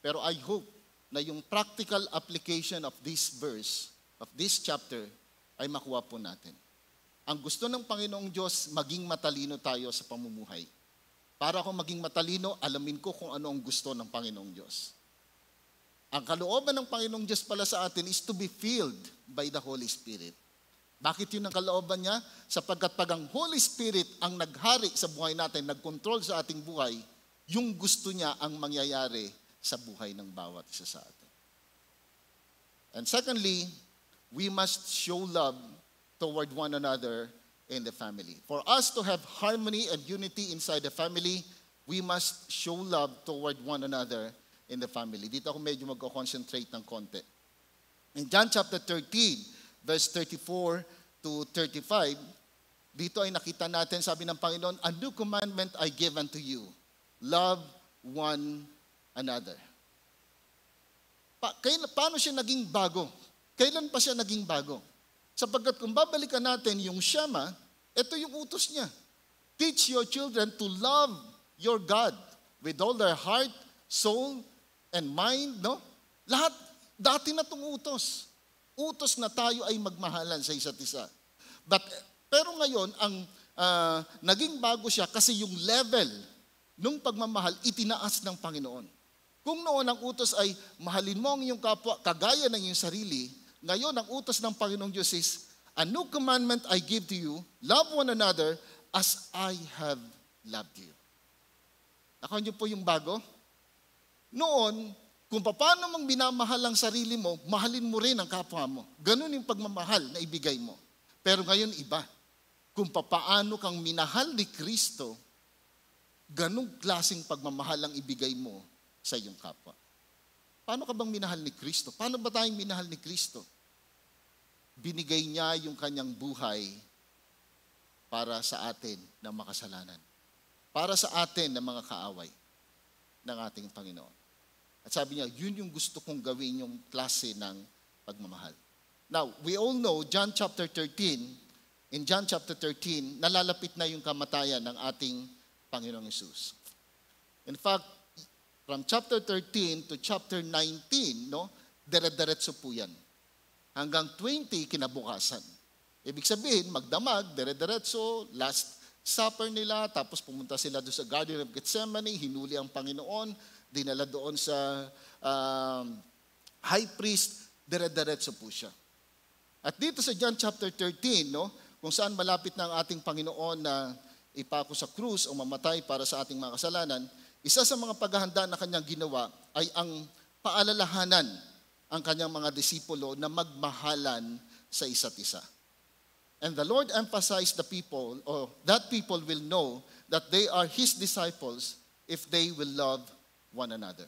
Pero I hope na yung practical application of this verse, of this chapter, ay makuha po natin. Ang gusto ng Panginoong Diyos, maging matalino tayo sa pamumuhay. Para ako maging matalino, alamin ko kung ano ang gusto ng Panginoong Diyos. Ang kalooban ng Panginoong Diyos pala sa atin is to be filled by the Holy Spirit. Bakit yun ang kalooban niya? Sapagkat pag ang Holy Spirit ang naghari sa buhay natin, nagkontrol sa ating buhay, yung gusto niya ang mangyayari sa buhay ng bawat isa sa atin. And secondly, we must show love toward one another in the family. For us to have harmony and unity inside the family, we must show love toward one another in the family. Dito ako medyo mag-concentrate ng konti. In John chapter 13, verse 34 to 35, dito ay nakita natin, sabi ng Panginoon, "A new commandment I give unto you, love one another." Paano siya naging bago? Kailan pa siya naging bago? Sapagkat kung babalikan natin yung Shema, ito yung utos niya. Teach your children to love your God with all their heart, soul, and mind. No? Lahat, dati na itong utos. Utos na tayo ay magmahalan sa isa't isa. Pero ngayon, ang naging bago siya kasi yung level nung pagmamahal itinaas ng Panginoon. Kung noon ang utos ay mahalin mo ang iyong kapwa kagaya ng iyong sarili, ngayon ang utos ng Panginoong Diyos is, "A new commandment I give to you, love one another as I have loved you." Nakita niyo po yung bago? Noon, kung paano mong minamahal ang sarili mo, mahalin mo rin ang kapwa mo. Ganun yung pagmamahal na ibigay mo. Pero ngayon iba. Kung paano kang minahal ni Kristo, ganung klaseng pagmamahal ang ibigay mo sa iyong kapwa. Paano ka bang minahal ni Kristo? Paano ba tayong minahal ni Kristo? Binigay niya yung kanyang buhay para sa atin na makasalanan. Para sa atin na mga kaaway ng ating Panginoon. At sabi niya, yun yung gusto kong gawin yung klase ng pagmamahal. Now, we all know, John chapter 13, in John chapter 13, nalalapit na yung kamatayan ng ating Panginoong Hesus. In fact, from chapter 13 to chapter 19, no, dire-diretso po yan. Hanggang 20, kinabukasan. Ibig sabihin, magdamag, dire-diretso, last supper nila, tapos pumunta sila doon sa Garden of Gethsemane, hinuli ang Panginoon, dinala doon sa high priest, dire-diretso po siya. At dito sa John chapter 13, no, kung saan malapit na ang ating Panginoon na ipako sa krus o mamatay para sa ating mga kasalanan, isa sa mga paghahanda na kanyang ginawa ay ang paalalahanan ang kanyang mga disipulo na magmahalan sa isa't isa. And the Lord emphasized the people, or that people will know that they are His disciples if they will love one another.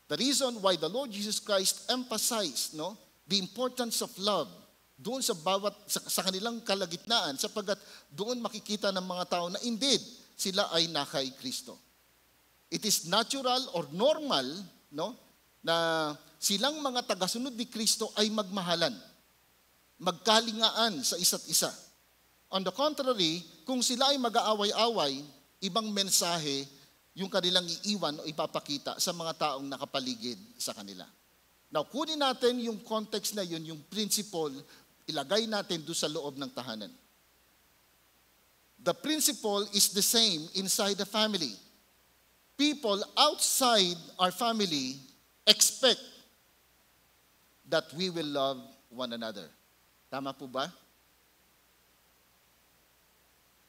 The reason why the Lord Jesus Christ emphasized, no, the importance of love doon sa kanilang kalagitnaan, sapagkat doon makikita ng mga tao na indeed sila ay nakay Kristo. It is natural or normal, no, na silang mga tagasunod ni Kristo ay magmahalan, magkalingaan sa isa't isa. On the contrary, kung sila ay mag-aaway-away, ibang mensahe yung kanilang iiwan o ipapakita sa mga taong nakapaligid sa kanila. Now, kunin natin yung context na yun, yung principle, ilagay natin doon sa loob ng tahanan. The principle is the same inside the family. People outside our family expect that we will love one another. Tama po ba?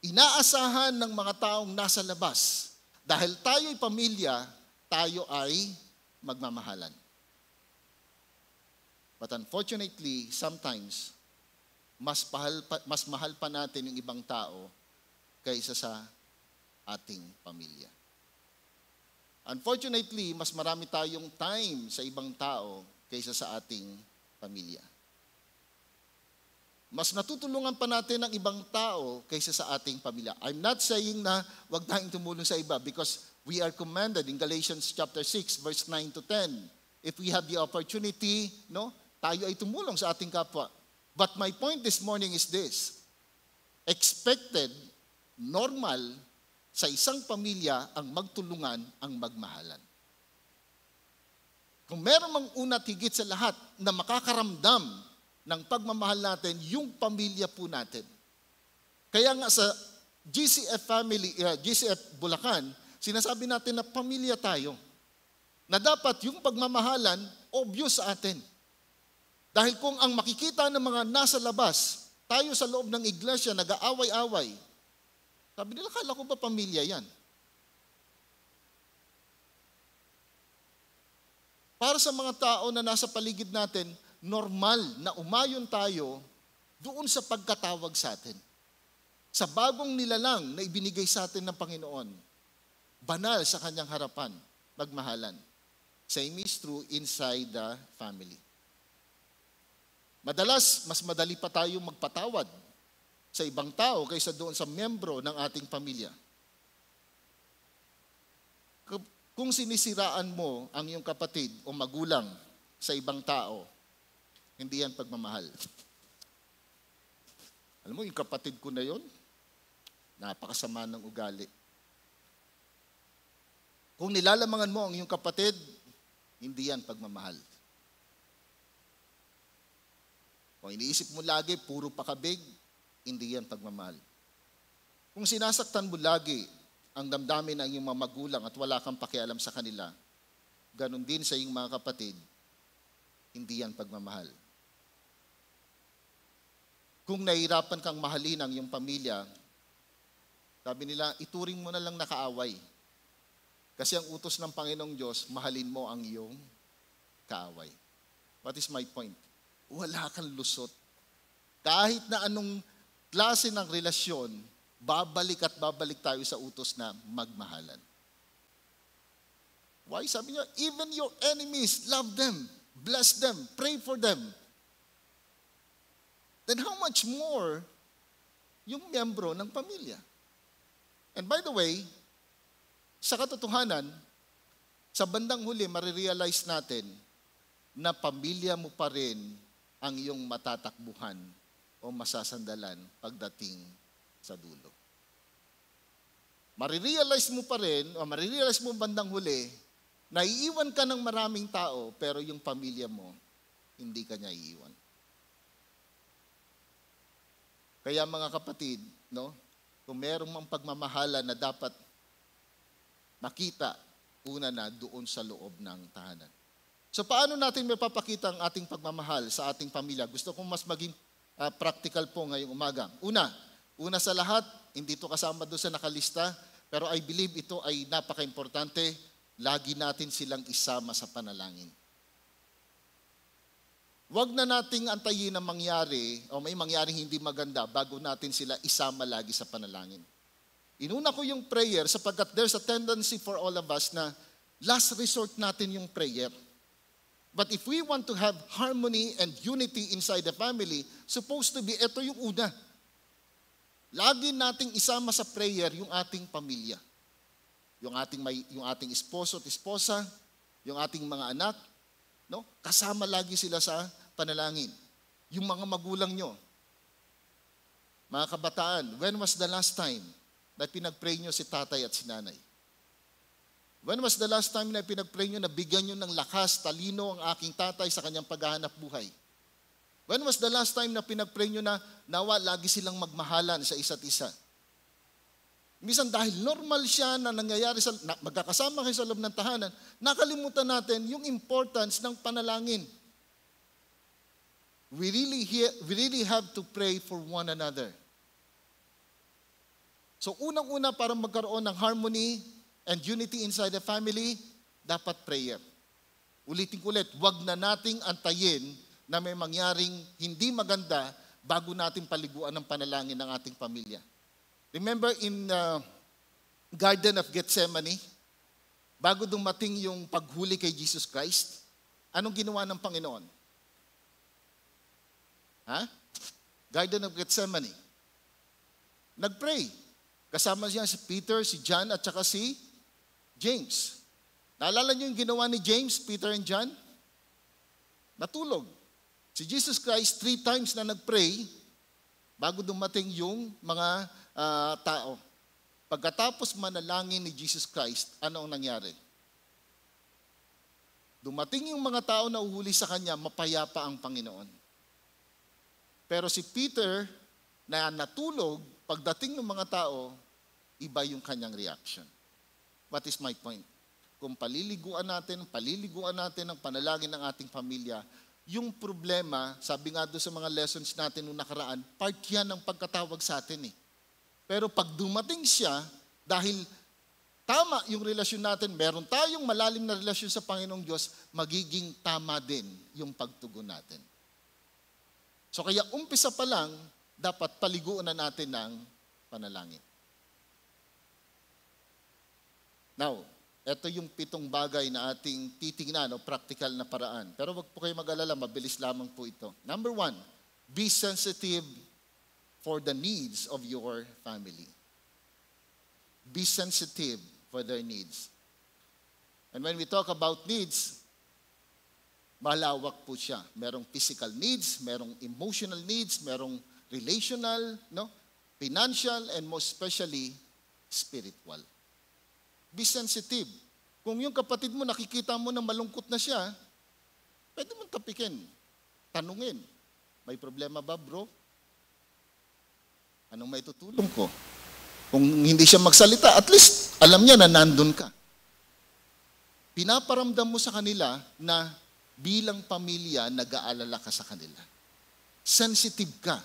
Inaasahan ng mga taong nasa labas, dahil tayo'y pamilya, tayo ay magmamahalan. But unfortunately, sometimes, mas mahal pa natin yung ibang tao kaysa sa ating pamilya. Unfortunately, mas marami tayong time sa ibang tao kaysa sa ating pamilya. Mas natutulungan pa natin ang ibang tao kaysa sa ating pamilya. I'm not saying na wag tayong tumulong sa iba because we are commanded in Galatians chapter 6 verse 9 to 10. If we have the opportunity, no, tayo ay tumulong sa ating kapwa. But my point this morning is this. Expected, normal, sa isang pamilya ang magtulungan, ang magmahalan. Kung meron mang una't higit sa lahat na makakaramdam ng pagmamahal natin, yung pamilya po natin. Kaya nga sa GCF Bulacan, sinasabi natin na pamilya tayo. Na dapat yung pagmamahalan, obvious sa atin. Dahil kung ang makikita ng mga nasa labas, tayo sa loob ng iglesia, nag-aaway-away, sabi nila, kala ko ba pamilya yan? Para sa mga tao na nasa paligid natin, normal na umayon tayo doon sa pagkatawag sa atin. Sa bagong nilalang na ibinigay sa atin ng Panginoon, banal sa kanyang harapan, magmahalan. Same is true inside the family. Madalas, mas madali pa tayo magpatawad sa ibang tao kaysa doon sa miyembro ng ating pamilya. Kung sinisiraan mo ang iyong kapatid o magulang sa ibang tao, hindi yan pagmamahal. Alam mo, yung kapatid ko na yon, napakasama ng ugali. Kung nilalamangan mo ang iyong kapatid, hindi yan pagmamahal. Kung iniisip mo lagi, puro pakabig, hindi yan pagmamahal. Kung sinasaktan mo lagi ang damdamin ng iyong mga magulang at wala kang pakialam sa kanila, ganun din sa iyong mga kapatid, hindi yan pagmamahal. Kung nahihirapan kang mahalin ang iyong pamilya, sabi nila, ituring mo na lang nakaaway. Kasi ang utos ng Panginoong Diyos, mahalin mo ang iyong kaaway. What is my point? Wala kang lusot. Kahit na anong klase ng relasyon, babalik at babalik tayo sa utos na magmahalan. Why? Sabi niya, even your enemies, love them, bless them, pray for them. Then how much more yung miyembro ng pamilya? And by the way, sa katotohanan, sa bandang huli, marirealize natin na pamilya mo pa rin ang iyong matatakbuhan o masasandalan pagdating sa dulo. Marirealize mo pa rin, o marirealize mo bandang huli, na iiwan ka ng maraming tao, pero yung pamilya mo, hindi ka niya iiwan. Kaya mga kapatid, no, kung merong mang pagmamahala na dapat makita, una na doon sa loob ng tahanan. So paano natin mapapakita ang ating pagmamahal sa ating pamilya? Gusto kong mas maging practical po ngayong umaga. Una sa lahat, hindi ito kasama doon sa nakalista, pero I believe ito ay napaka-importante, lagi natin silang isama sa panalangin. Huwag na nating antayin na mangyari o may mangyaring hindi maganda bago natin sila isama lagi sa panalangin. Inuna ko yung prayer sapagkat there's a tendency for all of us na last resort natin yung prayer. But if we want to have harmony and unity inside the family, supposed to be ito yung una. Lagi nating isama sa prayer yung ating pamilya. Yung ating esposo at esposa, yung ating mga anak, no? Kasama lagi sila sa panalangin. Yung mga magulang nyo, mga kabataan, when was the last time na pinag-pray nyo si tatay at si nanay? When was the last time na pinag-pray nyo na bigyan nyo ng lakas, talino ang aking tatay sa kanyang paghahanap buhay? When was the last time na pinag-pray nyo na nawa lagi silang magmahalan sa isa't isa? Minsan dahil normal siya na nangyayari, magkakasama kayo sa loob ng tahanan, nakalimutan natin yung importance ng panalangin. We really have to pray for one another. So unang-una para magkaroon ng harmony and unity inside the family, dapat prayer. Ulitin ko ulit, huwag na nating antayin na may mangyaring hindi maganda bago natin paliguan ng panalangin ng ating pamilya. Remember in Garden of Gethsemane, bago dumating yung paghuli kay Jesus Christ, anong ginawa ng Panginoon? Garden of Gethsemane. Nag-pray. Kasama siya si Peter, si John, at saka si James. Naalala niyo yung ginawa ni James, Peter, and John? Natulog. Si Jesus Christ 3 times na nag-pray bago dumating yung mga tao. Pagkatapos manalangin ni Jesus Christ, ano ang nangyari? Dumating yung mga tao na uhuli sa kanya, mapayapa ang Panginoon. Pero si Peter na natulog, pagdating ng mga tao, iba yung kanyang reaction. What is my point? Kung paliliguan natin ang panalangin ng ating pamilya, yung problema, sabi nga doon sa mga lessons natin noong nakaraan, part yan ng pagkatawag sa atin eh. Pero pag dumating siya, dahil tama yung relasyon natin, meron tayong malalim na relasyon sa Panginoong Diyos, magiging tama din yung pagtugon natin. So kaya umpisa pa lang, dapat paliguan na natin ng panalangin. Now, ito yung 7 bagay na ating titingnan o practical na paraan. Pero wag po kayo mag-alala, mabilis lamang po ito. Number 1, be sensitive for the needs of your family. Be sensitive for their needs. And when we talk about needs, malawak po siya. Merong physical needs, merong emotional needs, merong relational, no? Financial, and most especially, spiritual. Be sensitive. Kung yung kapatid mo, nakikita mo na malungkot na siya, pwede mong tapikin, tanungin, may problema ba, bro? Anong may tutulong ko? Kung hindi siya magsalita, at least alam niya na nandun ka. Pinaparamdam mo sa kanila na bilang pamilya, nag-aalala ka sa kanila. Sensitive ka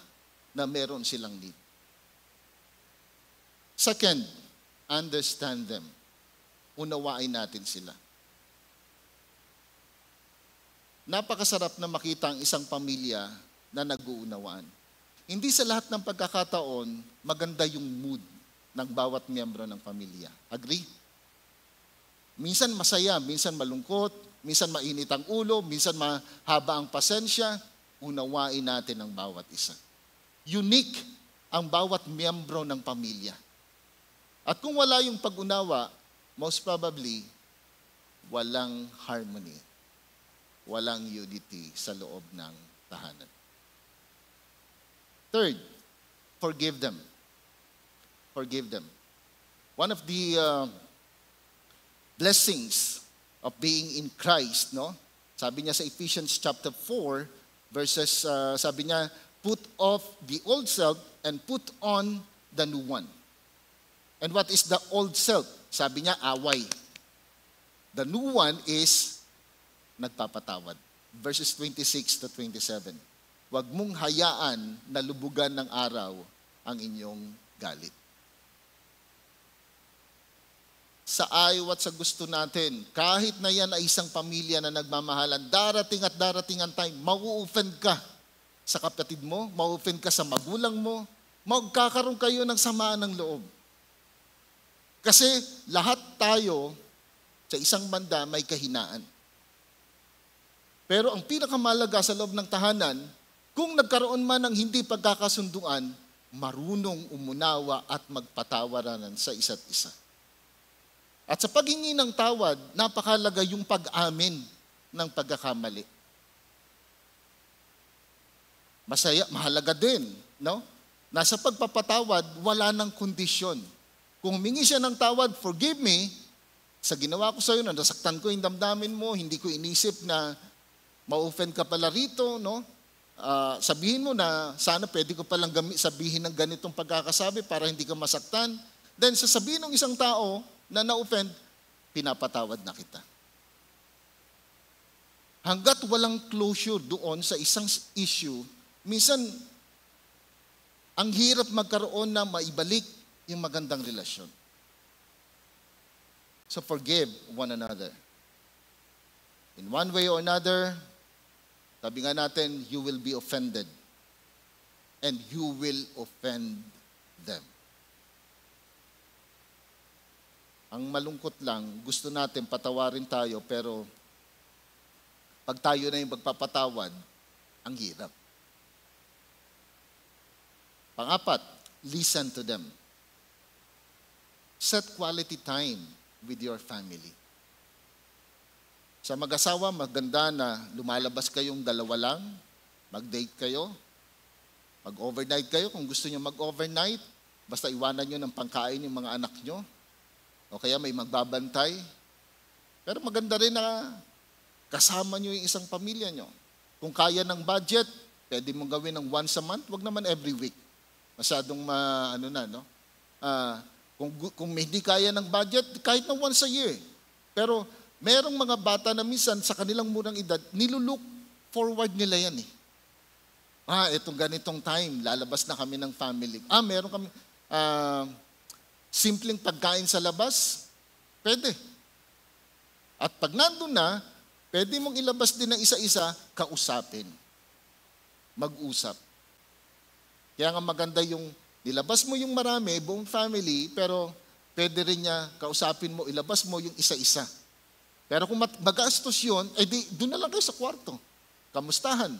na meron silang need. Second, understand them. Unawain natin sila. Napakasarap na makita ang isang pamilya na nag-uunawaan. Hindi sa lahat ng pagkakataon, maganda yung mood ng bawat miyembro ng pamilya. Agree? Minsan masaya, minsan malungkot, minsan mainit ang ulo, minsan mahaba ang pasensya. Unawain natin ang bawat isa. Unique ang bawat miyembro ng pamilya. At kung wala yung pag-unawa, most probably, walang harmony, walang unity sa loob ng tahanan. Third, forgive them. Forgive them. One of the blessings of being in Christ, no? Sabi niya sa Ephesians chapter 4, verses, sabi niya, put off the old self and put on the new one. And what is the old self? Sabi niya, away. The new one is nagpapatawad. Verses 26 to 27. Huwag mong hayaan na lubugan ng araw ang inyong galit. Sa ayaw at sa gusto natin, kahit na yan ay isang pamilya na nagmamahalan, darating at darating ang time, mau-offend ka sa kapatid mo, mau-offend ka sa magulang mo, magkakaroon kayo ng samaan ng loob. Kasi lahat tayo sa isang banda may kahinaan. Pero ang pinakamalaga sa loob ng tahanan, kung nagkaroon man ng hindi pagkakasunduan, marunong umunawa at magpatawaran sa isa't isa. At sa paghingi ng tawad, napakalaga yung pag-amin ng pagkakamali. Mahalaga din, no? Nasa pagpapatawad, wala ng kondisyon. Kung humingi siya ng tawad, forgive me, sa ginawa ko sa iyo, nasaktan ko yung damdamin mo, hindi ko inisip na ma-offend ka pala rito, no? Sabihin mo na sana pwede ko palang sabihin ng ganitong pagkakasabi para hindi ka masaktan. Then sasabihin ng isang tao na na-offend, pinapatawad na kita. Hanggat walang closure doon sa isang issue, minsan ang hirap magkaroon na maibalik yung magandang relasyon. So forgive one another. In one way or another, sabi nga natin, you will be offended. And you will offend them. Ang malungkot lang, gusto natin patawarin tayo, pero pag tayo na yung magpapatawad, ang hirap. Pang-apat, listen to them. Set quality time with your family. Sa mag-asawa, maganda na lumalabas kayong dalawa lang, mag-date kayo, mag-overnight kayo. Kung gusto niyo mag-overnight, basta iwanan niyo ng pangkain yung mga anak niyo. O kaya may magbabantay. Pero maganda rin na kasama niyo yung isang pamilya niyo. Kung kaya ng budget, pwede mong gawin ng once a month, wag naman every week. Masyadong no? Kung hindi kaya ng budget, kahit na once a year. Pero merong mga bata na minsan sa kanilang murang edad, nilulook forward nila yan eh. Itong ganitong time, lalabas na kami ng family. Meron kami simpleng pagkain sa labas, pwede. At pag nandun na, pwede mong ilabas din ng isa-isa, kausapin. Mag-usap. Kaya nga maganda yung nilabas mo yung marami, buong family, pero pwede rin niya kausapin mo, ilabas mo yung isa-isa. Pero kung magastos yun, doon na lang kayo sa kwarto. Kamustahan?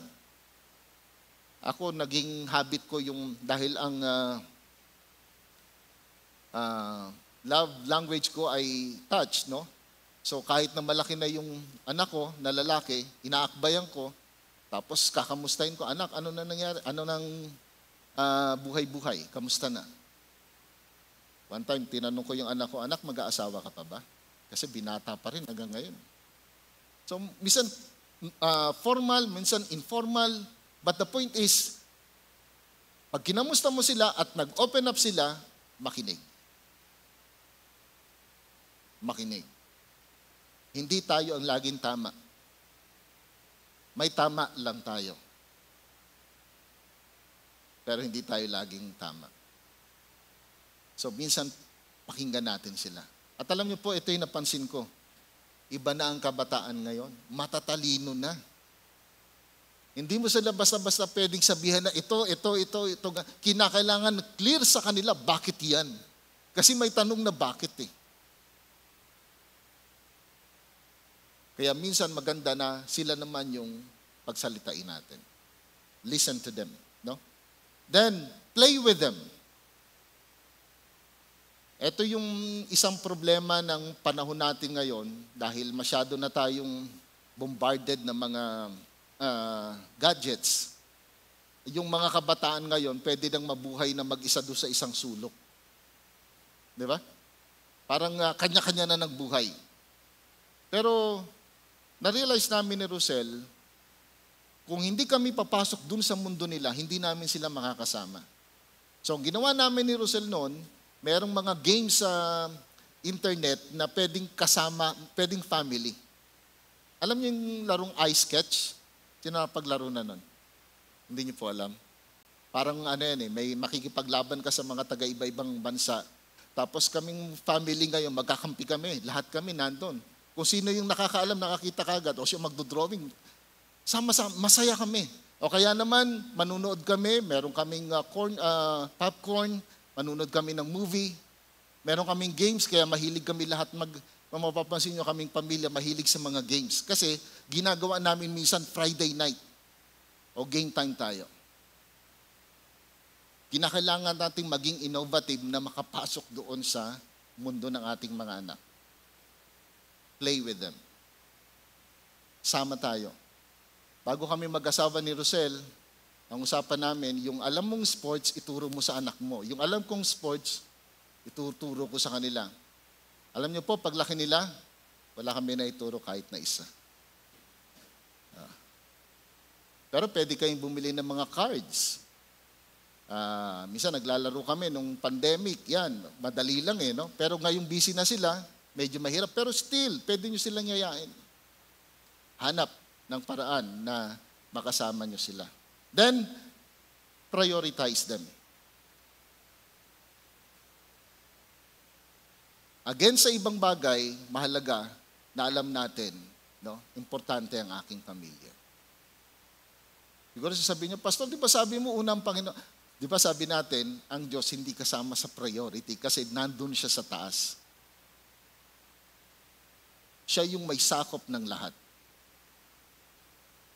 Ako, naging habit ko yung, dahil ang love language ko ay touch, no? So kahit na malaki na yung anak ko, na lalaki, inaakbayan ko, tapos kakamustahin ko, anak, ano na nangyari? Ano nang buhay-buhay? Kamusta na? One time, tinanong ko yung anak ko, anak, mag-aasawa ka pa ba? Kasi binata pa rin hanggang ngayon. So, minsan formal, minsan informal, but the point is, pag kinamusta mo sila at nag-open up sila, makinig. Makinig. Hindi tayo ang laging tama. May tama lang tayo. Pero hindi tayo laging tama. So, minsan, pakinggan natin sila. At alam niyo po, ito yung napansin ko. Iba na ang kabataan ngayon. Matatalino na. Hindi mo sila basta-basta pwedeng sabihan na ito. Kinakailangan clear sa kanila, bakit yan? Kasi may tanong na bakit eh. Kaya minsan maganda na sila naman yung pagsalitain natin. Listen to them. No? Then, play with them. Ito yung isang problema ng panahon natin ngayon dahil masyado na tayong bombarded ng mga gadgets. Yung mga kabataan ngayon, pwede nang mabuhay na mag-isa doon sa isang sulok. Di ba? Parang kanya-kanya na nagbuhay. Pero, na-realize namin ni Rosel, kung hindi kami papasok doon sa mundo nila, hindi namin sila makakasama. So, ang ginawa namin ni Rosel noon, merong mga games sa internet na pwedeng kasama, pwedeng family. Alam niyo yung larong iSketch? Sino paglaro na nun? Hindi niyo po alam. Parang may makikipaglaban ka sa mga taga-iba-ibang bansa. Tapos kaming family ngayon, magkakampi kami. Lahat kami nandun. Kung sino yung nakakaalam, nakakita kagad, o siya magdo-drawing, sama-sama, masaya kami. O kaya naman, manunood kami, meron kaming popcorn, manunood kami ng movie, meron kaming games, kaya mahilig kami lahat mapapansin nyo kaming pamilya, mahilig sa mga games. Kasi ginagawa namin minsan Friday night o game time tayo. Kinakailangan nating maging innovative na makapasok doon sa mundo ng ating mga anak. Play with them. Sama tayo. Bago kami mag-asawa ni Rosel, ang usapan namin, yung alam mong sports, ituro mo sa anak mo. Yung alam kong sports, ituturo ko sa kanila. Alam niyo po, paglaki nila, wala kami na ituro kahit na isa. Pero pwede kayong bumili ng mga cards. Minsan naglalaro kami nung pandemic, yan, madali lang no? Pero ngayong busy na sila, medyo mahirap. Pero still, pwede nyo silang yayain. Hanap ng paraan na makasama nyo sila. Then, prioritize them. Again, sa ibang bagay, mahalaga na alam natin, no, importante ang aking pamilya. Siguro sasabihin niyo, Pastor, di ba sabi mo unang Panginoon? Di ba sabi natin, ang Diyos hindi kasama sa priority kasi nandun siya sa taas. Siya yung may sakop ng lahat.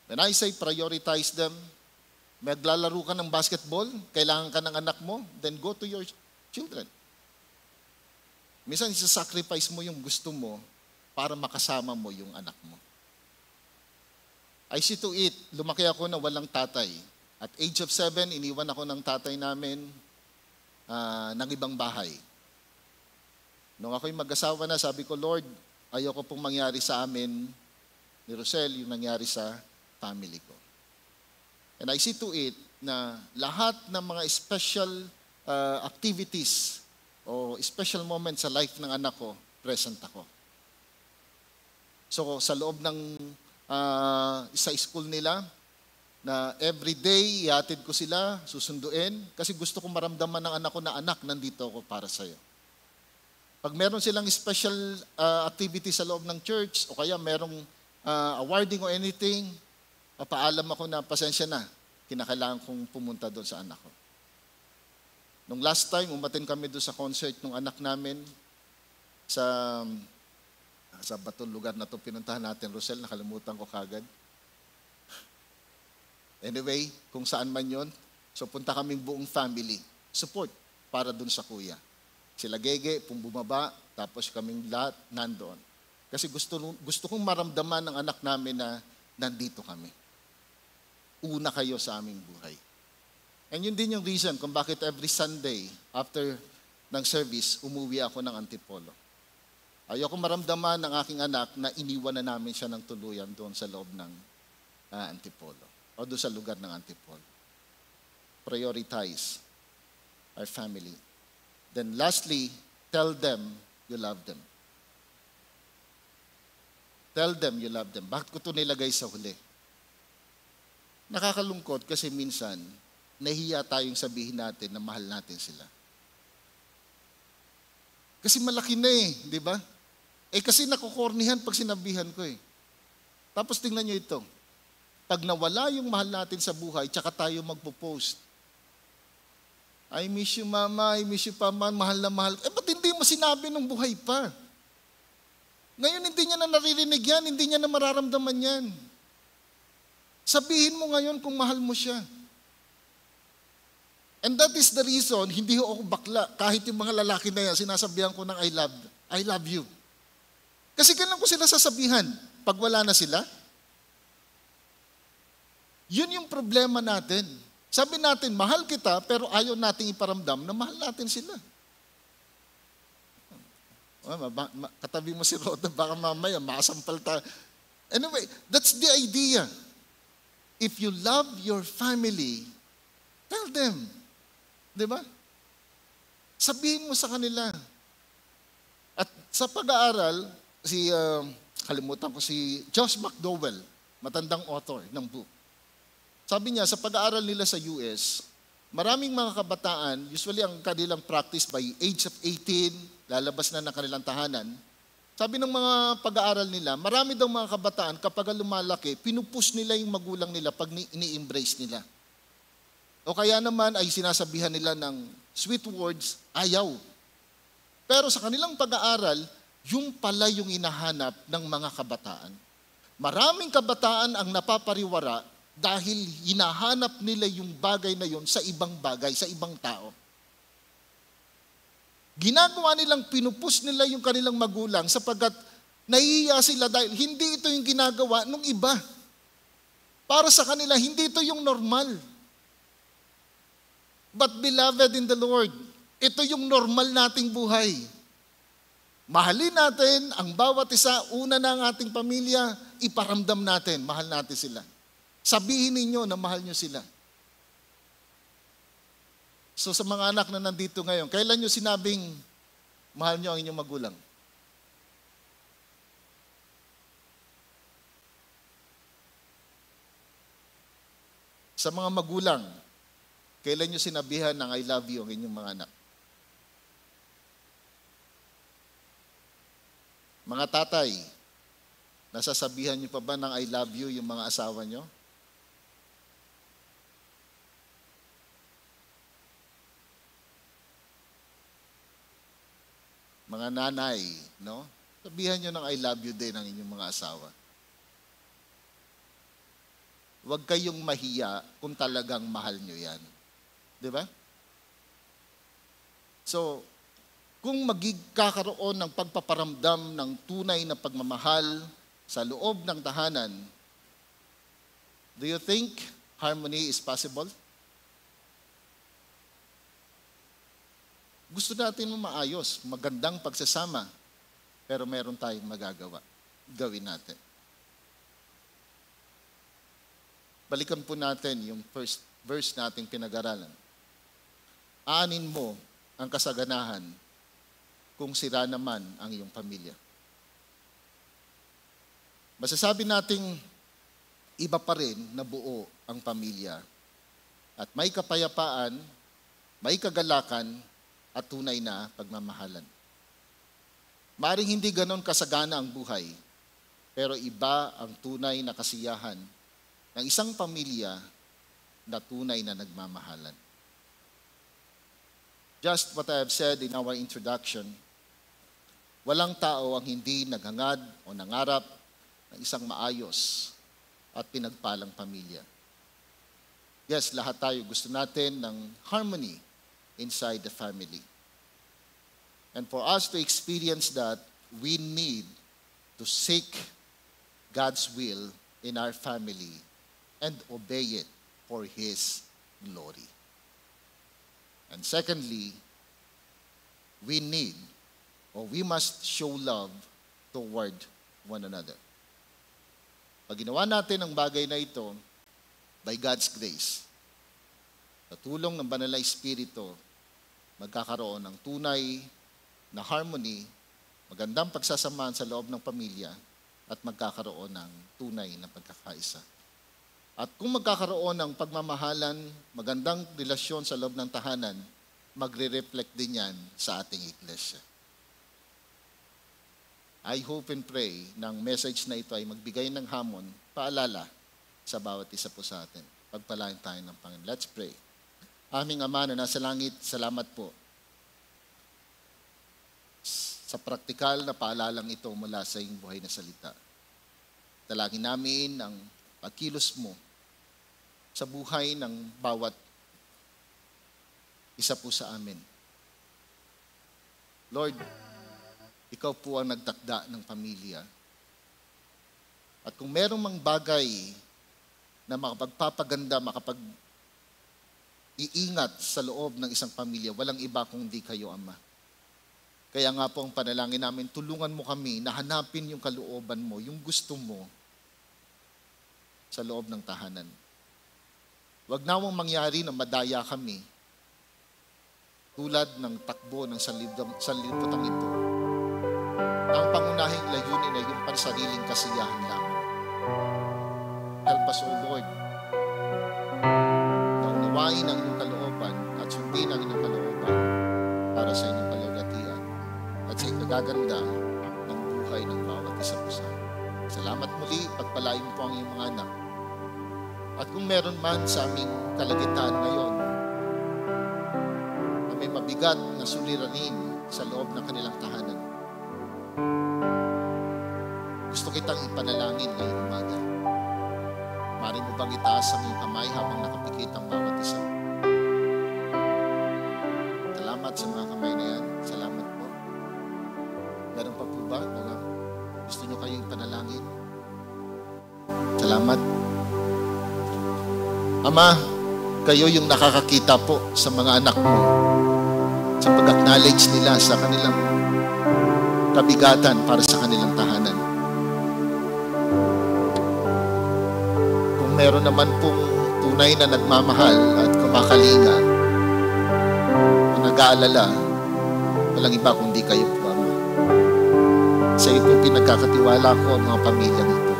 When I say prioritize them, maglalaro ka ng basketball, kailangan ka ng anak mo, then go to your children. Minsan, isa-sacrifice mo yung gusto mo para makasama mo yung anak mo. I see to it, lumaki ako na walang tatay. At age of 7, iniwan ako ng tatay namin ng ibang bahay. Nung ako'y mag-asawa na, sabi ko, Lord, ayoko pong mangyari sa amin ni Rosel, yung nangyari sa family ko. And I see to it na lahat ng mga special activities o special moments sa life ng anak ko, present ako. So sa loob ng sa school nila, na everyday ihatid ko sila, susunduin, kasi gusto ko maramdaman ng anak ko na anak, nandito ako para sa'yo. Pag meron silang special activity sa loob ng church, o kaya merong awarding o anything, papaalam ako na pasensya na, kinakailangan kong pumunta doon sa anak ko. Nung last time, umatin kami doon sa concert ng anak namin, sa batong lugar na to pinuntahan natin, Rosel, nakalimutan ko kagad. Anyway, kung saan man yon, so punta kaming buong family. Support para dun sa kuya. Sila Gege, bumaba, tapos kaming lahat nandoon. Kasi gusto kong maramdaman ng anak namin na nandito kami. Una kayo sa aming buhay. And yun din yung reason kung bakit every Sunday, after ng service, umuwi ako ng Antipolo. Ayoko maramdaman ng aking anak na iniwan na namin siya ng tuluyan doon sa loob ng Antipolo. O doon sa lugar ng Antipolo. Prioritize our family. Then lastly, tell them you love them. Tell them you love them. Bakit ko ito nilagay sa huli? Nakakalungkot kasi minsan, nahiya tayong sabihin natin na mahal natin sila. Kasi malaki na di ba? Kasi nakukornihan pag sinabihan ko Tapos tingnan nyo ito. Pag nawala yung mahal natin sa buhay, tsaka tayo magpo-post. I miss you, Mama. I miss you, Pama. Mahal na mahal. Ba't hindi mo sinabi nung buhay pa? Ngayon, hindi niya na naririnig yan. Hindi niya na mararamdaman yan. Sabihin mo ngayon kung mahal mo siya. And that is the reason, hindi ako bakla. Kahit yung mga lalaki na yan, sinasabihan ko ng I love you. Kasi ganun ko sila sasabihan. Pag wala na sila, yun yung problema natin. Sabi natin, mahal kita, pero ayaw nating iparamdam na mahal natin sila. Katabi mo si Rhoda, baka mamaya, makasampal tayo. Anyway, that's the idea. If you love your family, tell them. Di ba? Sabihin mo sa kanila. At sa pag-aaral, kalimutan ko si Josh McDowell, matandang author ng book. Sabi niya, sa pag-aaral nila sa US, maraming mga kabataan, usually ang kanilang practice by age of 18, lalabas na ng kanilang tahanan. Sabi ng mga pag-aaral nila, marami daw mga kabataan, kapag lumalaki, pinupush nila yung magulang nila pag ini-embrace nila. O kaya naman ay sinasabihan nila ng sweet words, ayaw. Pero sa kanilang pag-aaral, yung pala yung inahanap ng mga kabataan. Maraming kabataan ang napapariwara dahil hinahanap nila yung bagay na yun sa ibang bagay, sa ibang tao. Ginagawa nilang pinupus nila yung kanilang magulang sapagkat nahihiya sila dahil hindi ito yung ginagawa ng iba. Para sa kanila, hindi ito yung normal. But beloved in the Lord, ito yung normal nating buhay. Mahalin natin ang bawat isa, una na ang ating pamilya, iparamdam natin, mahal natin sila. Sabihin ninyo na mahal nyo sila. So sa mga anak na nandito ngayon, kailan nyo sinabing mahal nyo ang inyong magulang? Sa mga magulang, kailan nyo sinabihan ng I love you ang inyong mga anak? Mga tatay, nasasabihan nyo pa ba ng I love you yung mga asawa nyo? Mga nanay, no? Sabihan nyo ng I love you din ang inyong mga asawa. Huwag kayong mahiya kung talagang mahal nyo yan. Di ba? So, kung magkakaroon ng pagpaparamdam ng tunay na pagmamahal sa loob ng tahanan, do you think harmony is possible? Gusto natin maayos, magandang pagsasama, pero meron tayong magagawa. Gawin natin. Balikan po natin yung first verse nating pinag-aralan. Aanin mo ang kasaganahan kung sira naman ang iyong pamilya. Masasabi nating iba pa rin na buo ang pamilya at may kapayapaan, may kagalakan, at tunay na pagmamahalan. Maring hindi ganon kasagana ang buhay, pero iba ang tunay na kasiyahan ng isang pamilya na tunay na nagmamahalan. Just what I have said in our introduction, Walang tao ang hindi naghangad o nangarap ng isang maayos at pinagpalang pamilya. Yes, lahat tayo gusto natin ng harmony inside the family. And for us to experience that, we need to seek God's will in our family and obey it for His glory. And secondly, we must show love toward one another. Pag ginawa natin ang bagay na ito, by God's grace, sa tulong ng Banal na Espiritu, magkakaroon ng tunay na harmony, magandang pagsasamahan sa loob ng pamilya, at magkakaroon ng tunay na pagkakaisa. At kung magkakaroon ng pagmamahalan, magandang relasyon sa loob ng tahanan, magre-reflect din yan sa ating iglesia. I hope and pray ng message na ito ay magbigay ng hamon, paalala sa bawat isa po sa atin. Pagpalain tayo ng Panginoon. Let's pray. Aming Ama na nasa langit, salamat po sa praktikal na paalalang ito mula sa iyong buhay na salita. Dalangin namin ang pagkilos mo sa buhay ng bawat isa po sa amin. Lord, ikaw po ang nagtakda ng pamilya. At kung merong mang bagay na makapagpapaganda, makapag-iingat sa loob ng isang pamilya, walang iba kundi kayo, Ama. Kaya nga po ang panalangin namin, tulungan mo kami na hanapin yung kalooban mo, yung gusto mo sa loob ng tahanan. Huwag nawang mangyari na madaya kami tulad ng takbo ng sanlibutan ito. Ang pangunahing layunin ay yung pansariling kasiyahan lamang. Help us, O Lord, na unawain ang iyong kalooban at sundin ang iyong kalooban para sa inyong kalugatian at sa ikagaganda ng buhay ng bawat isa po sa amin. Salamat muli, pagpalain po ang iyong mga anak. At kung meron man sa aming kalagitnaan ngayon na may mabigat na suliranin sa loob ng kanilang tahanan, gusto kitang ipanalangin ngayong umaga. Mari mo bang itaas ang iyong kamay habang nakapikit ang bawat isa? Salamat sa mga kamay na yan. Salamat po. Meron pa po ba? Gusto nyo kayong ipanalangin? Salamat. Ama, kayo yung nakakakita po sa mga anak mo sa pag-acknowledge nila sa kanilang kabigatan para sa kanilang tahanan. Kung meron naman pong tunay na nagmamahal at kumakalinga o nag-aalala, walang iba kundi kayo po, Ama. Sa iyo po pinagkakatiwala ko ang mga pamilyang ito.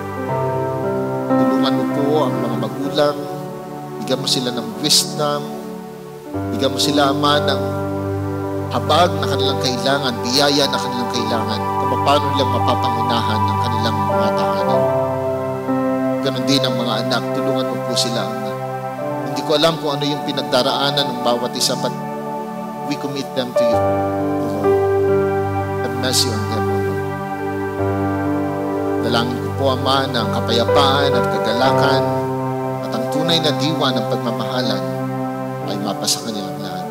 Tulungan mo po ang mga magulang, bigyan mo sila ng wisdom, bigyan mo sila, Ama, ng habag na kanilang kailangan, biyaya na kanilang kailangan, kung paano nilang mapapangunahan ng kanilang mga tahanan. Ganon din ang mga anak, tulungan mo po sila, Ama. Hindi ko alam kung ano yung pinagdaraanan ng bawat isa, but we commit them to you, O Lord. Have mercy on them, O Lord. Dalangin ko po, Ama, ng kapayapaan at kagalakan at ang tunay na diwa ng pagmamahalan ay mapasa kanilang lahat.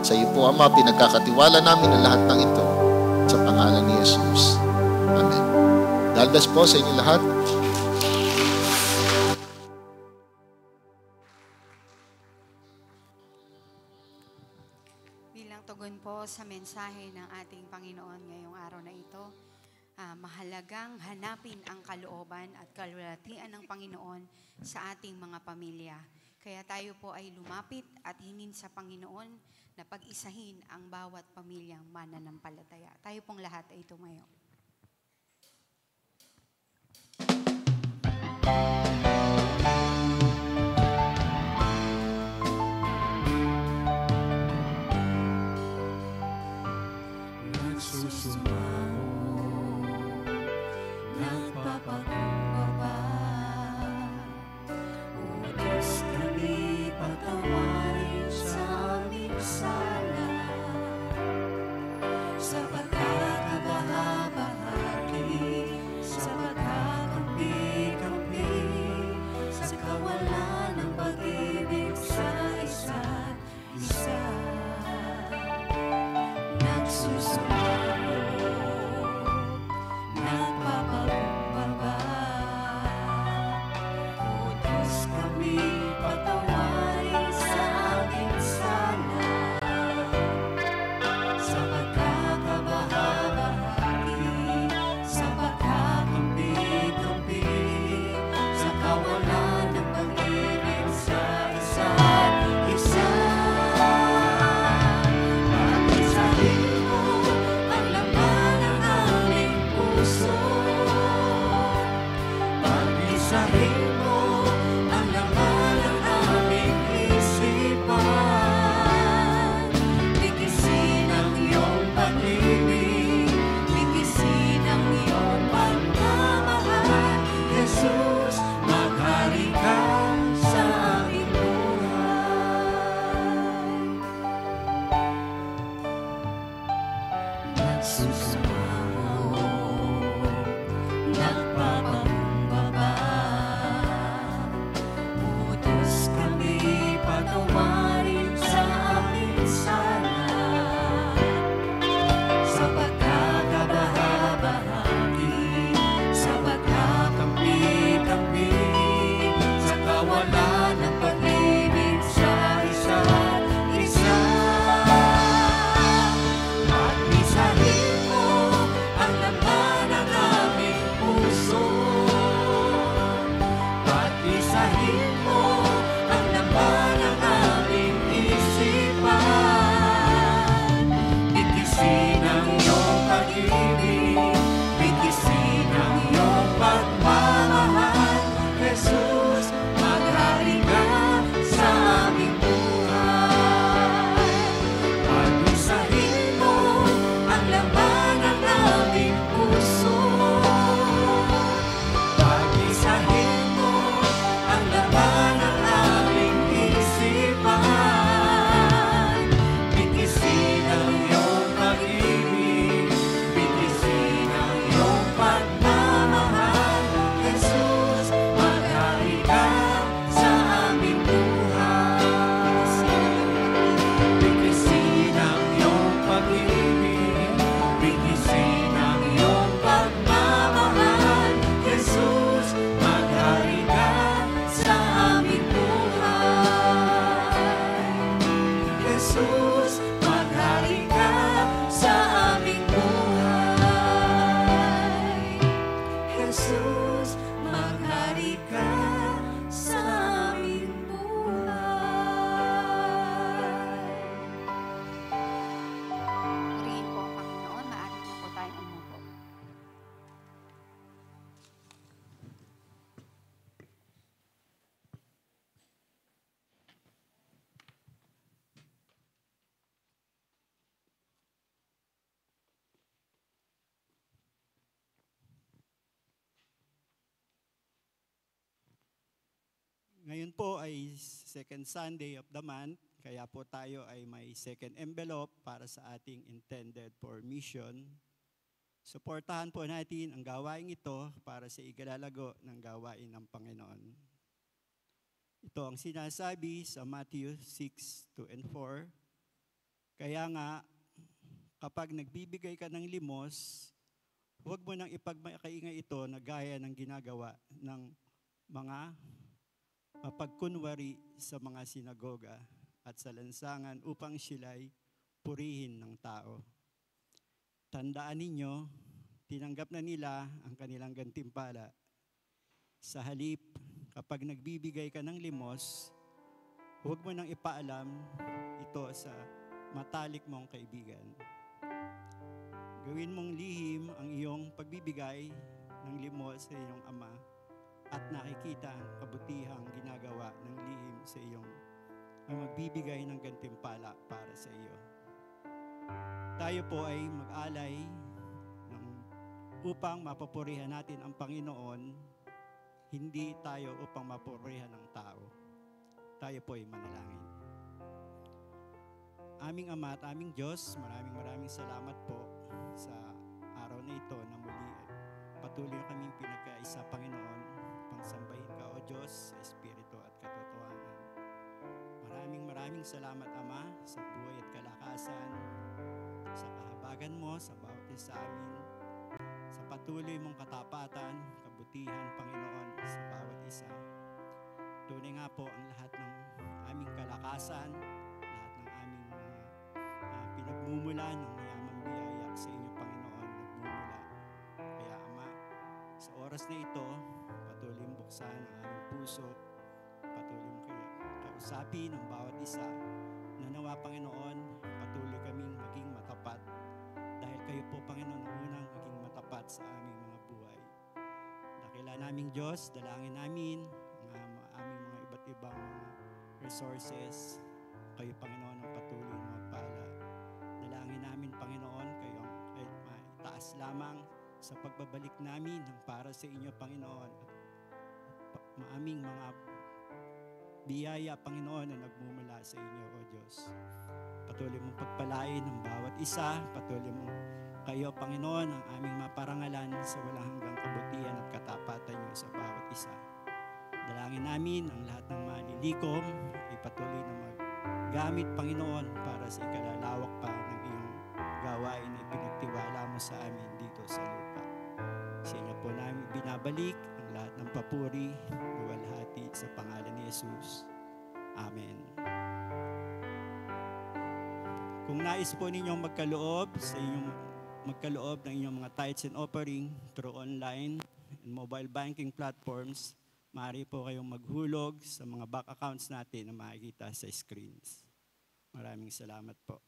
Sa iyo po, Ama, pinagkakatiwala namin ang lahat ng ito sa pangalan ni Jesus. Amen. God bless po sa inyo lahat. Bilang tugon po sa mensahe ng ating Panginoon ngayong araw na ito, mahalagang hanapin ang kalooban at kalulatian ng Panginoon sa ating mga pamilya. Kaya tayo po ay lumapit at hingin sa Panginoon na pag-isahin ang bawat pamilyang mananampalataya. Tayo pong lahat ay tumayo. Nagpapakumbaba, o Diyos kami patawarin sa aming sala, sapagkat Ngayon po ay second Sunday of the month, kaya po tayo ay may second envelope para sa ating intended for mission. Suportahan po natin ang gawain ito para sa igalalago ng gawain ng Panginoon. Ito ang sinasabi sa Matthew 6:2 and 4. Kaya nga, kapag nagbibigay ka ng limos, huwag mo nang ipagmakaingay ito na gaya ng ginagawa ng mga mapagkunwari sa mga sinagoga at sa lansangan upang sila'y purihin ng tao. Tandaan ninyo, tinanggap na nila ang kanilang gantimpala. Sa halip, kapag nagbibigay ka ng limos, huwag mo nang ipaalam ito sa matalik mong kaibigan. Gawin mong lihim ang iyong pagbibigay ng limos sa iyong ama at nakikita ang kabutihang ginagawa ng lihim sa iyong magbibigay ng gantimpala para sa iyo. Tayo po ay mag-alay upang mapapurihan natin ang Panginoon, hindi tayo upang mapurihan ng tao. Tayo po ay manalangin. Aming Ama at aming Diyos, maraming salamat po sa araw na ito na muli patuloy kaming pinagkaisa, Panginoon, pangsambahin ka, O Diyos, sa Espiritu at katotohanan. Maraming salamat, Ama, sa buhay at kalakasan, sa kahabagan panawagan mo sa bawat isa sa amin, sa patuloy mong katapatan, kabutihan, Panginoon, sa bawat isa. Tunay nga po ang lahat ng aming kalakasan, lahat ng aming mga pinagmumula ng mayamang biyaya sa inyo, Panginoon, nagmumula. Kaya Ama, sa oras na ito, patuloy mong buksan ang aming puso, patuloy mong kausapin ang bawat isa, na nawa, Panginoon, patuloy kaming maging matapat, dahil kayo po, Panginoon, ang unang maging matapat sa aming mga buhay. Dakila naming Diyos, dalangin namin ang aming mga iba't ibang mga resources. Kayo, Panginoon, ang patuloy na magpala. Dalangin namin, Panginoon, kayo ay maitaas lamang sa pagbabalik namin ng para sa inyo, Panginoon. At maaming mga biyaya, Panginoon, na nagmumula sa inyo, O Diyos. Patuloy mong pagpalain ng bawat isa. Patuloy mong kayo, Panginoon, ang aming maparangalan sa walang hanggang kabutihan at katapatan niyo sa bawat isa. Dalangin namin ang lahat ng malilikom ay patuloy na maggamit, Panginoon, para sa ikalalawak pa ng iyong gawain na ipinagtiwala mo sa amin dito sa lupa. Sa inyo po namin binabalik ang lahat ng papuri, luwalhati sa pangalan ni Jesus. Amen. Kung nais po ninyong magkaloob ng inyong mga tithes and offering through online and mobile banking platforms, maaari po kayong maghulog sa mga bank accounts natin na makikita sa screens. Maraming salamat po.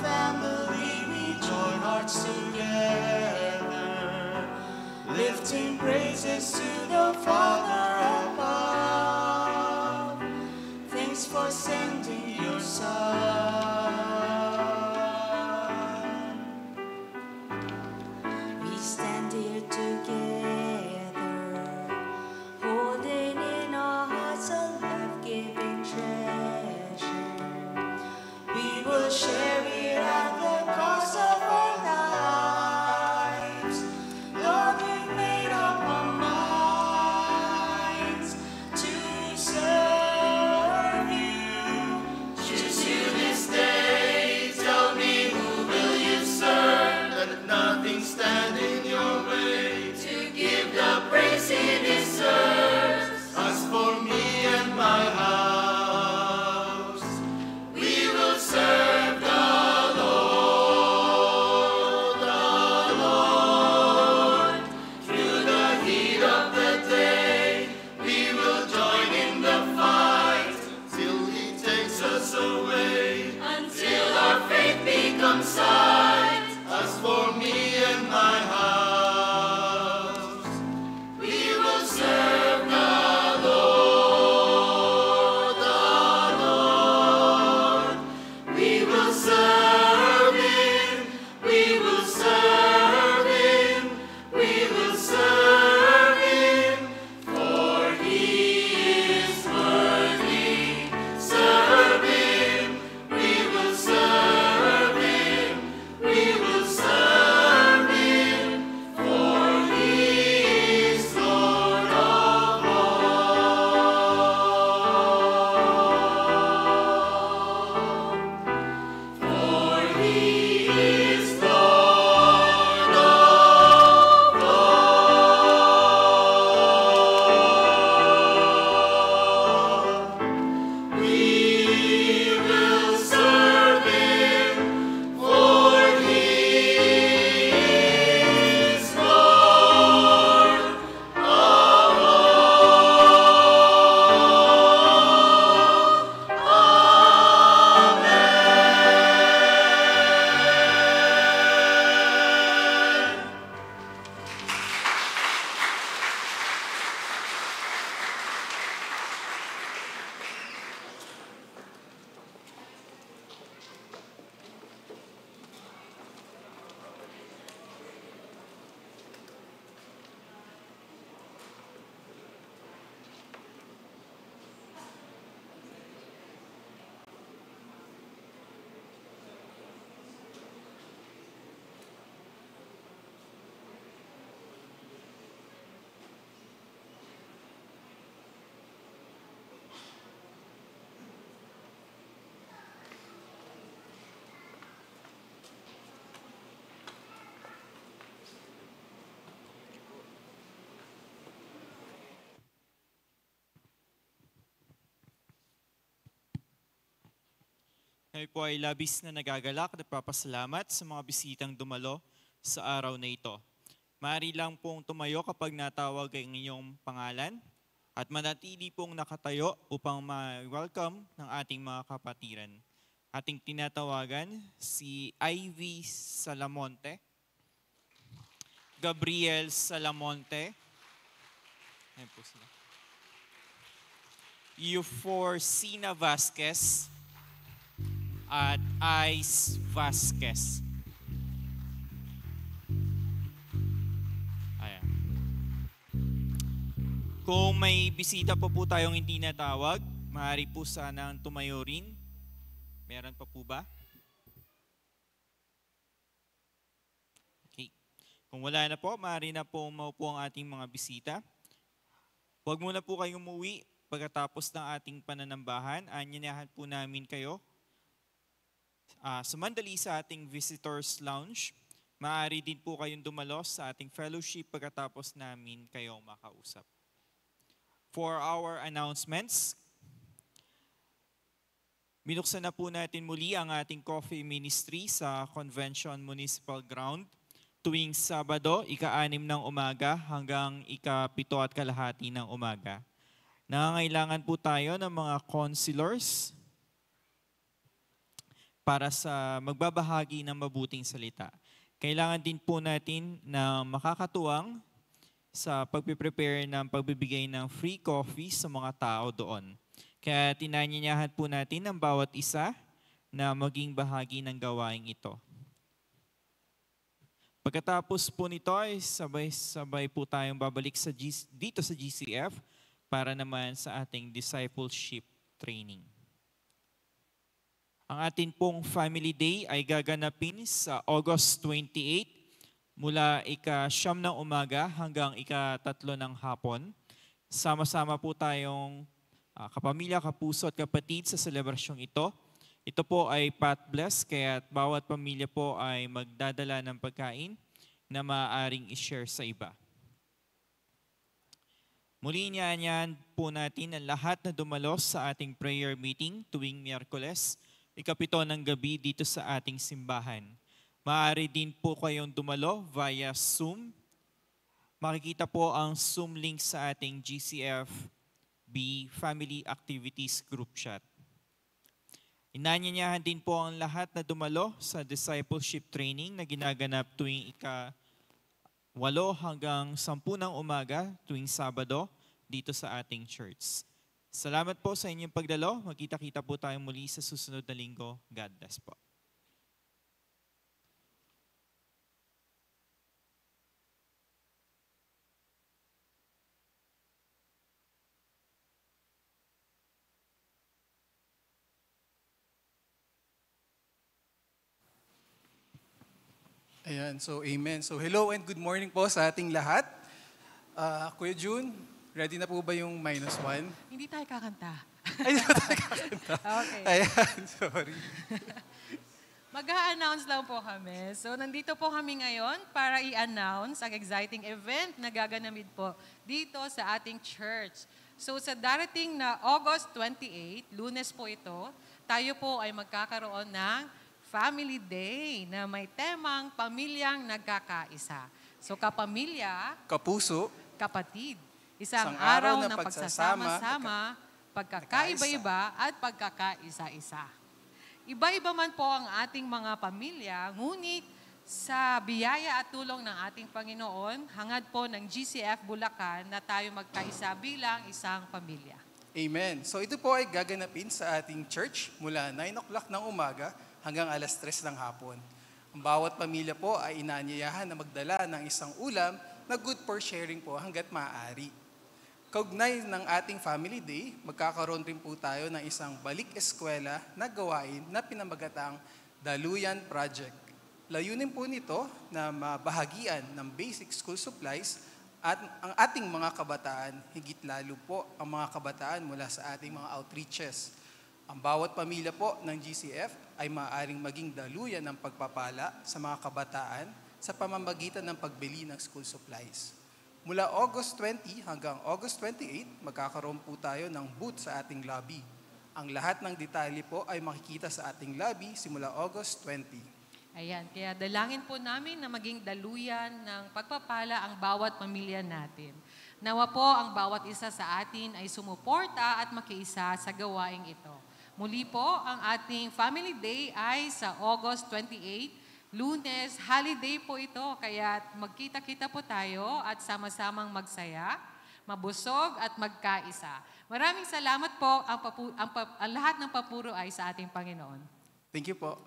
family, we join hearts together, lifting praises to the Father above. Thanks for sending your Son. We stand here together, holding in our hearts a life-giving treasure. We will share it at the cost of our lives. Lord, we've made up our minds to serve you. Choose you this day. Tell me, who will you serve? Let nothing stand in your way to give the praise he deserves. As for me and my house, we will serve the Lord, the Lord. Through the heat of the day, we will join in the fight till he takes us away, until our faith becomes sight. As for me and my house, we will serve the Lord, the Lord. We will serve him, we will serve him, we will serve him, for he is worthy. Serve him, we will serve him, we will serve him, for he is Lord of all. For he is Lord of all. We will serve him, for he is Lord of all. Amen. Kami po ay labis na nagagalak at nagpapasalamat sa mga bisitang dumalo sa araw na ito. Maaari lang pong tumayo kapag natawag ang inyong pangalan at manatili pong nakatayo upang ma-welcome ng ating mga kapatiran. Ating tinatawagan si Ivy Salamonte, Gabriel Salamonte, ayan po sila. Euphorcina Vasquez, at Ice Vasquez. Ayan. Kung may bisita pa po tayong hindi natawag, maaari po sanang tumayo rin. Meron pa po ba? Okay. Kung wala na po, maaari na po maupo ang ating mga bisita. Huwag muna po kayong umuwi pagkatapos ng ating pananambahan. Anyanahan po namin kayo sumandali sa ating visitors lounge. Maaari din po kayong dumalo sa ating fellowship pagkatapos namin kayong makausap. For our announcements, binuksan na po natin muli ang ating coffee ministry sa Convention Municipal Ground tuwing Sabado, ika-6 ng umaga hanggang ika-7 at kalahati ng umaga. Nangangailangan po tayo ng mga counselors, para sa magbabahagi ng mabuting salita. Kailangan din po natin na makakatuwang sa pagpiprepare ng pagbibigay ng free coffee sa mga tao doon. Kaya tinanyanyahan po natin ang bawat isa na maging bahagi ng gawain ito. Pagkatapos po nito ay sabay-sabay po tayong babalik dito sa GCF para naman sa ating discipleship training. Ang atin pong Family Day ay gaganapin sa August 28 mula ika-9 ng umaga hanggang ika-3 ng hapon. Sama-sama po tayong kapamilya, kapuso at kapatid sa selebrasyong ito. Ito po ay Pat Bless, kaya bawat pamilya po ay magdadala ng pagkain na maaaring i-share sa iba. Muli niyan po natin ang lahat na dumalos sa ating prayer meeting tuwing Miyerkules, ika-7 ng gabi dito sa ating simbahan. Maaari din po kayong dumalo via Zoom. Makikita po ang Zoom link sa ating GCF-B Family Activities Group Chat. Inanyanyahan din po ang lahat na dumalo sa discipleship training na ginaganap tuwing ika-8 hanggang 10 ng umaga tuwing Sabado dito sa ating church. Salamat po sa inyong pagdalo. Magkita-kita po tayo muli sa susunod na linggo. God bless po. Ayan, so amen. So hello and good morning po sa ating lahat. Kuya June, ready na po ba yung -1? Hindi tayo kakanta. Ay, hindi na tayo kakanta. Okay. Ayan, sorry. Mag-a-announce lang po kami. So nandito po kami ngayon para i-announce ang exciting event na gaganapin po dito sa ating church. So sa darating na August 28, Lunes po ito, tayo po ay magkakaroon ng Family Day na may temang pamilyang nagkakaisa. So kapamilya, Kapuso, kapatid, isang Isang araw araw na ng pagsasama-sama, pagkakaiba-iba at pagkakaisa-isa. Iba-iba man po ang ating mga pamilya, ngunit sa biyaya at tulong ng ating Panginoon, hangad po ng GCF Bulacan na tayo magkaisa bilang isang pamilya. amen. So ito po ay gaganapin sa ating church mula 9 o'clock ng umaga hanggang 3:00 ng hapon. Ang bawat pamilya po ay inaanyayahan na magdala ng isang ulam na good for sharing po hanggat maaari. Kaugnay ng ating Family Day, magkakaroon rin po tayo ng isang balik-eskwela na gawain na pinamagatang Daluyan Project. Layunin po nito na mabahagian ng basic school supplies at ang ating mga kabataan, higit lalo po ang mga kabataan mula sa ating mga outreaches. Ang bawat pamilya po ng GCF ay maaaring maging daluyan ng pagpapala sa mga kabataan sa pamamagitan ng pagbili ng school supplies. Mula August 20 hanggang August 28, magkakaroon po tayo ng booth sa ating lobby. Ang lahat ng detalye po ay makikita sa ating lobby simula August 20. Ayan, kaya dalangin po namin na maging daluyan ng pagpapala ang bawat pamilya natin. Nawa po ang bawat isa sa atin ay sumuporta at makiisa sa gawaing ito. Muli po, ang ating Family Day ay sa August 28, Lunes, holiday po ito. Kaya magkita-kita po tayo at sama-samang magsaya, mabusog at magkaisa. Maraming salamat po. Ang lahat ng papuro ay sa ating Panginoon. Thank you po.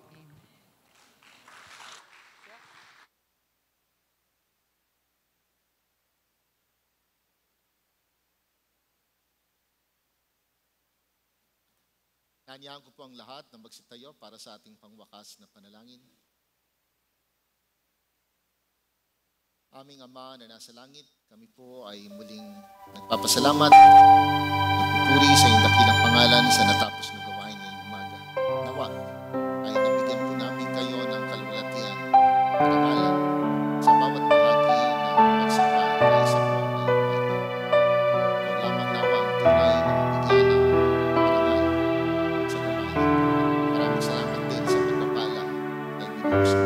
Nanyahan ko po ang lahat na magsitayo para sa ating pangwakas na panalangin. Aming Ama na nasa langit, kami po ay muling nagpapasalamat, nagpupuri sa iyong dakilang pangalan sa natapos na gawain ngayong umaga. Nawa ay nabigyan po namin kayo ng kalulatian, karangalan sa bawat bahagi ng pagsambahan tayo sa buwan ngayong umaga. Ikaw lamang nawa ang tunay na mabigyan ng parangal sa gawain ito. Maraming salamat din sa pagpapala na ibinigay sa